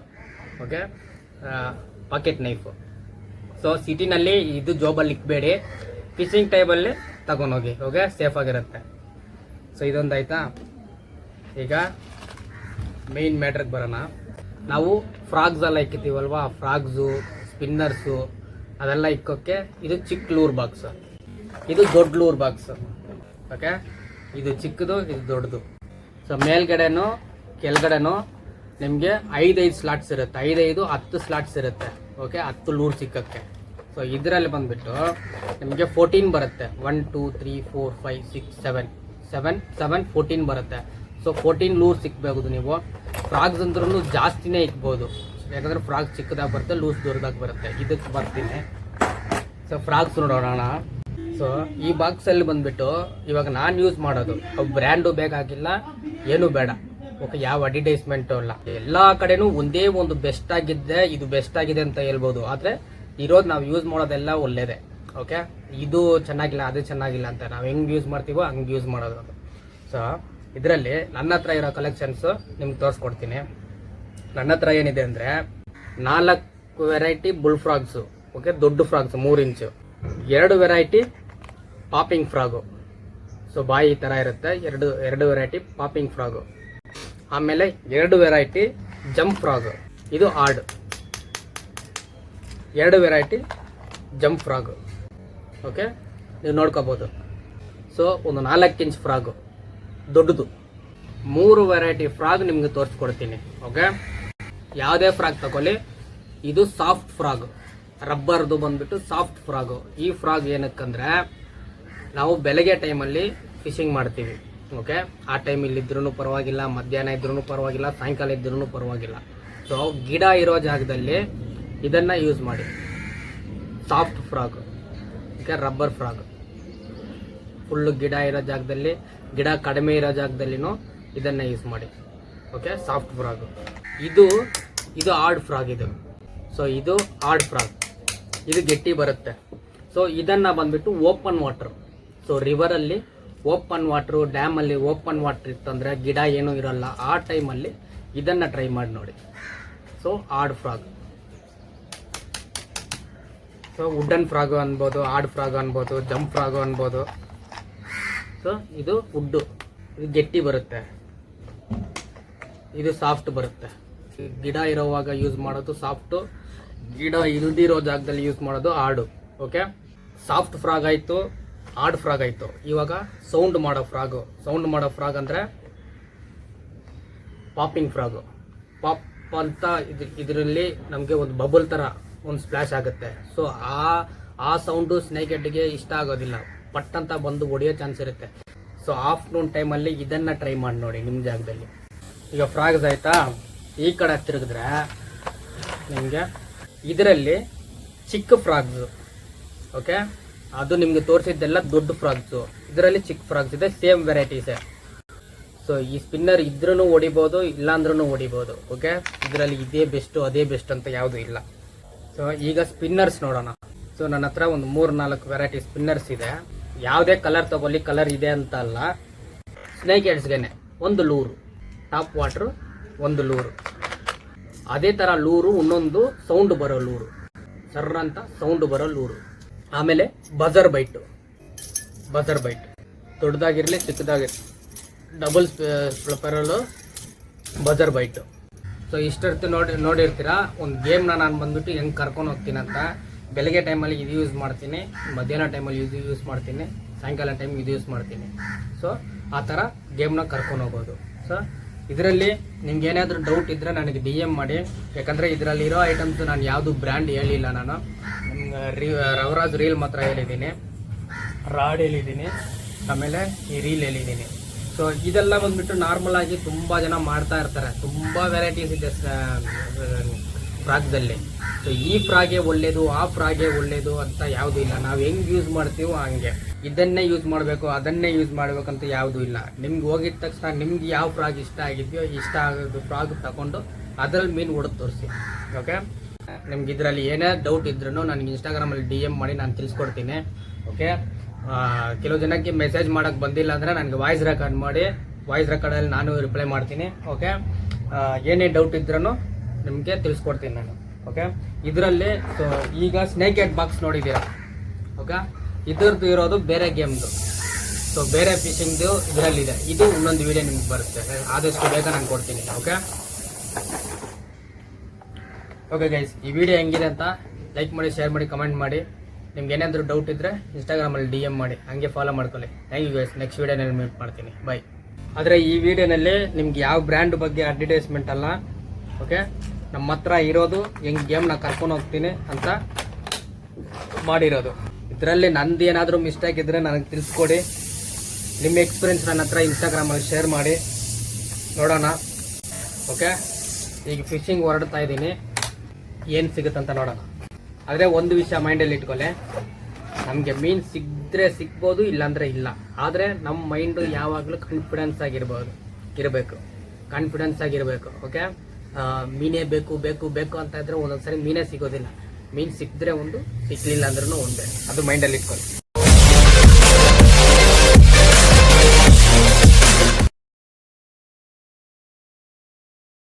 Okay, pocket knife. ಸೊ ಸಿಟಿನಲ್ಲಿ ಇದು ಜೋಬಲ್ಲಿ ಇಕ್ಬೇಡಿ, ಫಿಶಿಂಗ್ ಟೈಮಲ್ಲಿ ತಗೊಂಡೋಗಿ. ಓಕೆ, ಸೇಫ್ ಆಗಿರುತ್ತೆ. ಸೊ ಇದೊಂದು ಆಯಿತಾ. ಈಗ ಮೇನ್ ಮ್ಯಾಟ್ರಿಗೆ ಬರೋಣ. ನಾವು ಫ್ರಾಗ್ಸ್ ಎಲ್ಲ ಇಕ್ಕಿತೀವಲ್ವಾ, ಫ್ರಾಗ್ಸು, ಸ್ಪಿನ್ನರ್ಸು ಅದೆಲ್ಲ ಇಕ್ಕೋಕ್ಕೆ ಇದು ಚಿಕ್ಕ ಲೂರ್ ಬಾಕ್ಸ್, ಇದು ದೊಡ್ಡ ಲೂರ್ ಬಾಕ್ಸ್. ಓಕೆ, ಇದು ಚಿಕ್ಕದು, ಇದು ದೊಡ್ಡದು. ಸೊ ಮೇಲ್ಗಡೆನೂ ಕೆಳಗಡೆನೂ ನಿಮಗೆ 5 ಸ್ಲಾಟ್ಸ್ ಇರುತ್ತೆ, 10 ಸ್ಲಾಟ್ಸ್ ಇರುತ್ತೆ. Okay, 10 Louvre ಸಿಕ್ಕಕ್ಕೆ. ಸೊ ಇದರಲ್ಲಿ ಬಂದುಬಿಟ್ಟು ನಿಮಗೆ 14 ಬರುತ್ತೆ. 1 2 3 4 5 6 7 14 ಬರುತ್ತೆ. ಸೊ 14 ಲೂರ್ ಸಿಕ್ಬಹುದು ನೀವು. ಫ್ರಾಗ್ಸ್ ಅಂದ್ರೂ ಜಾಸ್ತಿನೇ ಇಕ್ಬೋದು, ಯಾಕಂದರೆ ಫ್ರಾಗ್ಸ್ ಚಿಕ್ಕದಾಗಿ ಬರುತ್ತೆ, ಲೂಸ್ ದೊಡ್ಡದಾಗಿ ಬರುತ್ತೆ. ಇದಕ್ಕೆ ಬರ್ತೀನಿ. ಸೊ ಫ್ರಾಗ್ಸ್ ನೋಡೋಣ. ಸೊ ಈ ಬಾಕ್ಸಲ್ಲಿ ಬಂದುಬಿಟ್ಟು ಇವಾಗ ನಾನು ಯೂಸ್ ಮಾಡೋದು ಬ್ರ್ಯಾಂಡು ಬೇಕಾಗಿಲ್ಲ, ಏನೂ ಬೇಡ. ಓಕೆ, ಯಾವ ಅಡ್ವರ್ಟೈಸ್ಮೆಂಟು ಇಲ್ಲ. ಎಲ್ಲ ಕಡೆನೂ ಒಂದೇ ಒಂದು ಬೆಸ್ಟ್ ಆಗಿದ್ದೆ, ಇದು ಬೆಸ್ಟ್ ಆಗಿದೆ ಅಂತ ಹೇಳ್ಬೋದು. ಆದರೆ ಇರೋದು ನಾವು ಯೂಸ್ ಮಾಡೋದೆಲ್ಲ ಒಳ್ಳೇದೇ. ಓಕೆ, ಇದು ಚೆನ್ನಾಗಿಲ್ಲ, ಅದು ಚೆನ್ನಾಗಿಲ್ಲ ಅಂತ ನಾವು ಹೆಂಗೆ ಯೂಸ್ ಮಾಡ್ತೀವೋ ಹಂಗೆ ಯೂಸ್ ಮಾಡೋದು. ಸೊ ಇದರಲ್ಲಿ ನನ್ನ ಹತ್ರ ಇರೋ ಕಲೆಕ್ಷನ್ಸು ನಿಮ್ಗೆ ತೋರಿಸ್ಕೊಡ್ತೀನಿ. ನನ್ನ ಹತ್ರ ಏನಿದೆ ಅಂದರೆ 4 ವೆರೈಟಿ ಬುಲ್ ಫ್ರಾಗ್ಸು. ಓಕೆ, ದೊಡ್ಡ ಫ್ರಾಗ್ಸು 3 ಇಂಚು, 2 ವೆರೈಟಿ ಪಾಪಿಂಗ್ ಫ್ರಾಗು. ಸೊ ಬಾಯಿ ಈ ಥರ ಇರುತ್ತೆ, ಎರಡು ವೆರೈಟಿ ಪಾಪಿಂಗ್ ಫ್ರಾಗು. ಆಮೇಲೆ 2 ವೆರೈಟಿ ಜಂಪ್ ಫ್ರಾಗು, ಇದು ಆಡ್. 2 ವೆರೈಟಿ ಜಂಪ್ ಫ್ರಾಗು. ಓಕೆ, ನೀವು ನೋಡ್ಕೋಬೋದು. ಸೊ ಒಂದು 4 ಇಂಚ್ ಫ್ರಾಗು ದೊಡ್ಡದು. 3 ವೆರೈಟಿ ಫ್ರಾಗ್ ನಿಮ್ಗೆ ತೋರಿಸ್ಕೊಡ್ತೀನಿ. ಓಕೆ, ಯಾವುದೇ ಫ್ರಾಗ್ ತಗೊಳ್ಳಿ, ಇದು ಸಾಫ್ಟ್ ಫ್ರಾಗ್, ರಬ್ಬರ್ದು ಬಂದ್ಬಿಟ್ಟು ಸಾಫ್ಟ್ ಫ್ರಾಗು. ಈ ಫ್ರಾಗ್ ಏನಕ್ಕಂದ್ರೆ ನಾವು ಬೆಳಗ್ಗೆ ಟೈಮಲ್ಲಿ ಫಿಶಿಂಗ್ ಮಾಡ್ತೀವಿ. ಓಕೆ, ಆ ಟೈಮಲ್ಲಿ ಇದ್ರೂ ಪರವಾಗಿಲ್ಲ, ಮಧ್ಯಾಹ್ನ ಇದ್ರೂ ಪರವಾಗಿಲ್ಲ, ಸಾಯಂಕಾಲ ಇದ್ರೂ ಪರವಾಗಿಲ್ಲ. ಸೊ ಗಿಡ ಇರೋ ಜಾಗದಲ್ಲಿ ಇದನ್ನು ಯೂಸ್ ಮಾಡಿ. Soft frog, okay, rubber frog. Full ಗಿಡ ಇರೋ ಜಾಗದಲ್ಲಿ, ಗಿಡ ಕಡಿಮೆ ಇರೋ ಜಾಗದಲ್ಲಿನೂ ಇದನ್ನು ಯೂಸ್ ಮಾಡಿ. Okay, soft frog. ಇದು ಆಡ್ ಫ್ರಾಗ್. ಇದು ಸೊ ಇದು ಆಡ್ ಫ್ರಾಗ್, ಇದು ಗಟ್ಟಿ ಬರುತ್ತೆ. ಸೊ ಇದನ್ನು ಬಂದ್ಬಿಟ್ಟು ಓಪನ್ ವಾಟರ್. ಸೊ ರಿವರಲ್ಲಿ ಓಪನ್ ವಾಟ್ರು, ಡ್ಯಾಮಲ್ಲಿ ಓಪನ್ ವಾಟ್ರ್ ಇತ್ತಂದರೆ ಗಿಡ ಏನೂ ಇರೋಲ್ಲ. ಆ ಟೈಮಲ್ಲಿ ಇದನ್ನು ಟ್ರೈ ಮಾಡಿ ನೋಡಿ. ಸೊ ಆಡ್ ಫ್ರಾಗ್. ಸೊ ವುಡನ್ ಫ್ರಾಗು ಅನ್ಬೋದು, ಆಡ್ ಫ್ರಾಗು ಅನ್ಬೋದು, ಜಂಪ್ ಫ್ರಾಗು ಅನ್ಬೋದು. ಸೊ ಇದು ವುಡ್ಡು, ಇದು ಗಟ್ಟಿ ಬರುತ್ತೆ, ಇದು ಸಾಫ್ಟ್ ಬರುತ್ತೆ. ಗಿಡ ಇರೋವಾಗ ಯೂಸ್ ಮಾಡೋದು ಸಾಫ್ಟು, ಗಿಡ ಇಲ್ದಿರೋ ಜಾಗದಲ್ಲಿ ಯೂಸ್ ಮಾಡೋದು ಆಡು. ಓಕೆ, ಸಾಫ್ಟ್ ಫ್ರಾಗ್ ಆಯಿತು, ಆಡ್ ಫ್ರಾಗ್ ಆಯಿತು. ಇವಾಗ ಸೌಂಡ್ ಮಾಡೋ ಫ್ರಾಗ್ ಅಂದರೆ ಪಾಪಿಂಗ್ ಫ್ರಾಗು. ಪಾಪ್ ಅಂತ ಇದರಲ್ಲಿ ನಮಗೆ ಒಂದು ಬಬಲ್ ಥರ ಒಂದು ಸ್ಪ್ಲಾಶ್ ಆಗುತ್ತೆ. ಸೊ ಆ ಸೌಂಡು ಸ್ನೇಕ್ ಹೆಡ್ಗೆ ಇಷ್ಟ ಆಗೋದಿಲ್ಲ, ಪಟ್ ಅಂತ ಬಂದು ಹೊಡೆಯೋ ಚಾನ್ಸ್ ಇರುತ್ತೆ. ಸೊ ಆಫ್ಟರ್ನೂನ್ ಟೈಮಲ್ಲಿ ಇದನ್ನು ಟ್ರೈ ಮಾಡಿ ನೋಡಿ ನಿಮ್ಮ ಜಾಗದಲ್ಲಿ. ಈಗ ಫ್ರಾಗ್ಸ್ ಆಯಿತಾ, ಈ ಕಡೆ ತಿರುಗಿದ್ರೆ ನಿಮಗೆ ಇದರಲ್ಲಿ ಚಿಕ್ಕ ಫ್ರಾಗ್ಸು. ಓಕೆ, ಅದು ನಿಮಗೆ ತೋರಿಸಿದ್ದೆಲ್ಲ ದೊಡ್ಡ ಫ್ರಾಗ್ಸು, ಇದರಲ್ಲಿ ಚಿಕ್ಕ ಫ್ರಾಗ್ಸ್ ಇದೆ, ಸೇಮ್ ವೆರೈಟೀಸೇ. ಸೊ ಈ ಸ್ಪಿನ್ನರ್ ಇದ್ರೂ ಹೊಡಿಬೋದು, ಇಲ್ಲಾಂದ್ರೂ ಹೊಡಿಬೋದು. ಓಕೆ, ಇದರಲ್ಲಿ ಇದೇ ಬೆಸ್ಟು ಅದೇ ಬೆಸ್ಟ್ ಅಂತ ಯಾವುದೂ ಇಲ್ಲ. ಸೊ ಈಗ ಸ್ಪಿನ್ನರ್ಸ್ ನೋಡೋಣ. ಸೊ ನನ್ನ ಹತ್ರ ಒಂದು 3-4 ವೆರೈಟಿ ಸ್ಪಿನ್ನರ್ಸ್ ಇದೆ. ಯಾವುದೇ ಕಲರ್ ತಗೊಳ್ಳಿ, ಕಲರ್ ಇದೆ ಅಂತ ಅಲ್ಲ. ಸ್ನೇಕ್ ಹೆಡ್ಸ್ಗೆನೆ ಒಂದು ಲೂರು, ಟಾಪ್ ವಾಟ್ರು ಒಂದು ಲೂರು, ಅದೇ ಥರ ಲೂರು ಇನ್ನೊಂದು ಸೌಂಡ್ ಬರೋ ಲೂರು, ಸರ್ರ ಅಂತ ಸೌಂಡ್ ಬರೋ ಲೂರು. ಆಮೇಲೆ ಬಜರ್ ಬೈಟ್ ದೊಡ್ಡದಾಗಿರಲಿ ಚಿಕ್ಕದಾಗಿರಲಿ, ಡಬಲ್ ಪೆರಲು ಬಜರ್ ಬೈಟು. ಸೊ ಇಷ್ಟರ್ತು ನೋಡಿರ್ತೀರ. ಒಂದು ಗೇಮ್ನ ನಾನು ಬಂದ್ಬಿಟ್ಟು ಹೆಂಗೆ ಕರ್ಕೊಂಡು ಹೋಗ್ತೀನಿ ಅಂತ. ಬೆಳಗ್ಗೆ ಟೈಮಲ್ಲಿ ಇದು ಯೂಸ್ ಮಾಡ್ತೀನಿ, ಮಧ್ಯಾಹ್ನ ಟೈಮಲ್ಲಿ ಇದು ಯೂಸ್ ಮಾಡ್ತೀನಿ, ಸಾಯಂಕಾಲ ಟೈಮ್ ಇದು ಯೂಸ್ ಮಾಡ್ತೀನಿ. ಸೊ ಆ ಥರ ಗೇಮ್ನ ಕರ್ಕೊಂಡು ಹೋಗೋದು. ಸೊ ಇದರಲ್ಲಿ ನಿಮ್ಗೆ ಏನಾದರೂ ಡೌಟ್ ಇದ್ದರೆ ನನಗೆ DM ಮಾಡಿ. ಯಾಕಂದರೆ ಇದರಲ್ಲಿರೋ ಐಟಮ್ಸು ನಾನು ಯಾವುದು ಬ್ರ್ಯಾಂಡ್ ಹೇಳಿಲ್ಲ. ನಾನು ರವರಾಜ್ ರೀಲ್ ಮಾತ್ರ ಹೇಳಿದ್ದೀನಿ, ರಾಡ್ ಹೇಳಿದ್ದೀನಿ, ಆಮೇಲೆ ಈ ರೀಲ್ ಹೇಳಿದ್ದೀನಿ. ಸೊ ಇದೆಲ್ಲ ಬಂದ್ಬಿಟ್ಟು ನಾರ್ಮಲ್ ಆಗಿ ತುಂಬ ಜನ ಮಾಡ್ತಾ ಇರ್ತಾರೆ. ತುಂಬ ವೆರೈಟೀಸ್ ಇದೆ ಫ್ರಾಗ್ದಲ್ಲಿ. ಸೊ ಈ ಫ್ರಾಗೆ ಒಳ್ಳೇದು, ಆ ಫ್ರಾಗೆ ಒಳ್ಳೇದು ಅಂತ ಯಾವುದೂ ಇಲ್ಲ. ನಾವು ಹೆಂಗೆ ಯೂಸ್ ಮಾಡ್ತೀವೋ ಹಂಗೆ. ಇದನ್ನೇ ಯೂಸ್ ಮಾಡಬೇಕು, ಅದನ್ನೇ ಯೂಸ್ ಮಾಡಬೇಕಂತ ಯಾವುದೂ ಇಲ್ಲ. ನಿಮ್ಗೆ ಹೋಗಿದ ತಕ್ಷಣ ನಿಮ್ಗೆ ಯಾವ ಫ್ರಾಗ್ ಇಷ್ಟ ಆಗಿದೆಯೋ, ಇಷ್ಟ ಆಗೋದು ಫ್ರಾಗ್ ತಗೊಂಡು ಅದರಲ್ಲಿ ಮೀನು ಹೊಡೆದು ತೋರಿಸಿ. ಓಕೆ, ನಿಮ್ಗೆ ಇದರಲ್ಲಿ ಏನೇ ಡೌಟ್ ಇದ್ರೂ ನನಗೆ ಇನ್ಸ್ಟಾಗ್ರಾಮಲ್ಲಿ DM ಮಾಡಿ ನಾನು ತಿಳಿಸ್ಕೊಡ್ತೀನಿ. ಓಕೆ, ಕೆಲವು ಜನಕ್ಕೆ ಮೆಸೇಜ್ ಮಾಡೋಕ್ಕೆ ಬಂದಿಲ್ಲ ಅಂದರೆ ನನಗೆ ವಾಯ್ಸ್ ರೆಕಾರ್ಡ್ ಮಾಡಿ, ವಾಯ್ಸ್ ರೆಕಾರ್ಡಲ್ಲಿ ನಾನು ರಿಪ್ಲೈ ಮಾಡ್ತೀನಿ. ಓಕೆ, ಏನೇ ಡೌಟ್ ಇದ್ರೂ ನಿಮಗೆ ತಿಳಿಸ್ಕೊಡ್ತೀನಿ ನಾನು. ಓಕೆ, ಇದರಲ್ಲಿ ಸೊ ಈಗ ಸ್ನೇಕ್ ಹೆಡ್ ಬಾಕ್ಸ್ ನೋಡಿದ್ದೀರಾ. ಓಕೆ, ಇದ್ರದ್ದು ಇರೋದು ಬೇರೆ ಗೇಮ್ದು. ಸೊ ಬೇರೆ ಫಿಶಿಂಗ್ದು ಇದರಲ್ಲಿದೆ. ಇದು ಇನ್ನೊಂದು ವಿಡಿಯೋ ನಿಮ್ಗೆ ಬರುತ್ತೆ, ಆದಷ್ಟು ಬೇಗ ನಾನು ಕೊಡ್ತೀನಿ. ಓಕೆ ಗೈಸ್, ಈ ವಿಡಿಯೋ ಹೆಂಗಿದೆ ಅಂತ ಲೈಕ್ ಮಾಡಿ, ಶೇರ್ ಮಾಡಿ, ಕಮೆಂಟ್ ಮಾಡಿ. ನಿಮ್ಗೆ ಏನಾದರೂ ಡೌಟ್ ಇದ್ದರೆ ಇನ್ಸ್ಟಾಗ್ರಾಮಲ್ಲಿ DM ಮಾಡಿ, ಹಂಗೆ ಫಾಲೋ ಮಾಡ್ಕೊಳ್ಳಿ. Thank you guys. ನೆಕ್ಸ್ಟ್ ವಿಡಿಯೋನಲ್ಲಿ ಮೀಟ್ ಮಾಡ್ತೀನಿ. ಬಾಯ್. ಆದರೆ ಈ ವಿಡಿಯೋನಲ್ಲಿ ನಿಮ್ಗೆ ಯಾವ ಬ್ರ್ಯಾಂಡ್ ಬಗ್ಗೆ ಅಡ್ವರ್ಟೈಸ್ಮೆಂಟ್ ಅಲ್ಲ. ಓಕೆ, ನಮ್ಮ ಹತ್ರ ಇರೋದು ಹೆಂಗೆ ಗೇಮ್ನ ಕರ್ಕೊಂಡು ಹೋಗ್ತೀನಿ ಅಂತ ಮಾಡಿರೋದು. ಇದರಲ್ಲಿ ನಂದು ಏನಾದರೂ ಮಿಸ್ಟೇಕ್ ಇದ್ದರೆ ನನಗೆ ತಿಳಿಸ್ಕೊಡಿ. ನಿಮ್ಮ ಎಕ್ಸ್ಪೀರಿಯನ್ಸ್ ನನ್ನ ಹತ್ರ ಇನ್ಸ್ಟಾಗ್ರಾಮಲ್ಲಿ ಶೇರ್ ಮಾಡಿ ನೋಡೋಣ. ಓಕೆ, ಈಗ ಫಿಶಿಂಗ್ ಹೊರಡ್ತಾ ಇದ್ದೀನಿ, ಏನು ಸಿಗುತ್ತಂತ ನೋಡೋಣ. ಆದರೆ ಒಂದು ವಿಷಯ ಮೈಂಡಲ್ಲಿ ಇಟ್ಕೊಳ್ಳಿ, ನಮಗೆ ಮೀನು ಸಿಕ್ಕರೆ ಸಿಗ್ಬೋದು, ಇಲ್ಲಾಂದರೆ ಇಲ್ಲ. ಆದರೆ ನಮ್ಮ ಮೈಂಡು ಯಾವಾಗಲೂ ಕಾನ್ಫಿಡೆನ್ಸ್ ಆಗಿರಬೇಕು. ಓಕೆ, ಮೀನೇ ಬೇಕು ಅಂತ ಇದ್ರೆ ಒಂದೊಂದ್ಸರಿ ಮೀನೇ ಸಿಗೋದಿಲ್ಲ. ಮೀನು ಸಿಕ್ಕಿದ್ರೆ ಒಂದು, ಸಿಕ್ಕಲಿಲ್ಲ ಅಂದ್ರೂ ಒಂದೇ. ಅದು ಮೈಂಡಲ್ಲಿ ಇಟ್ಕೊಳ್ಳಿ.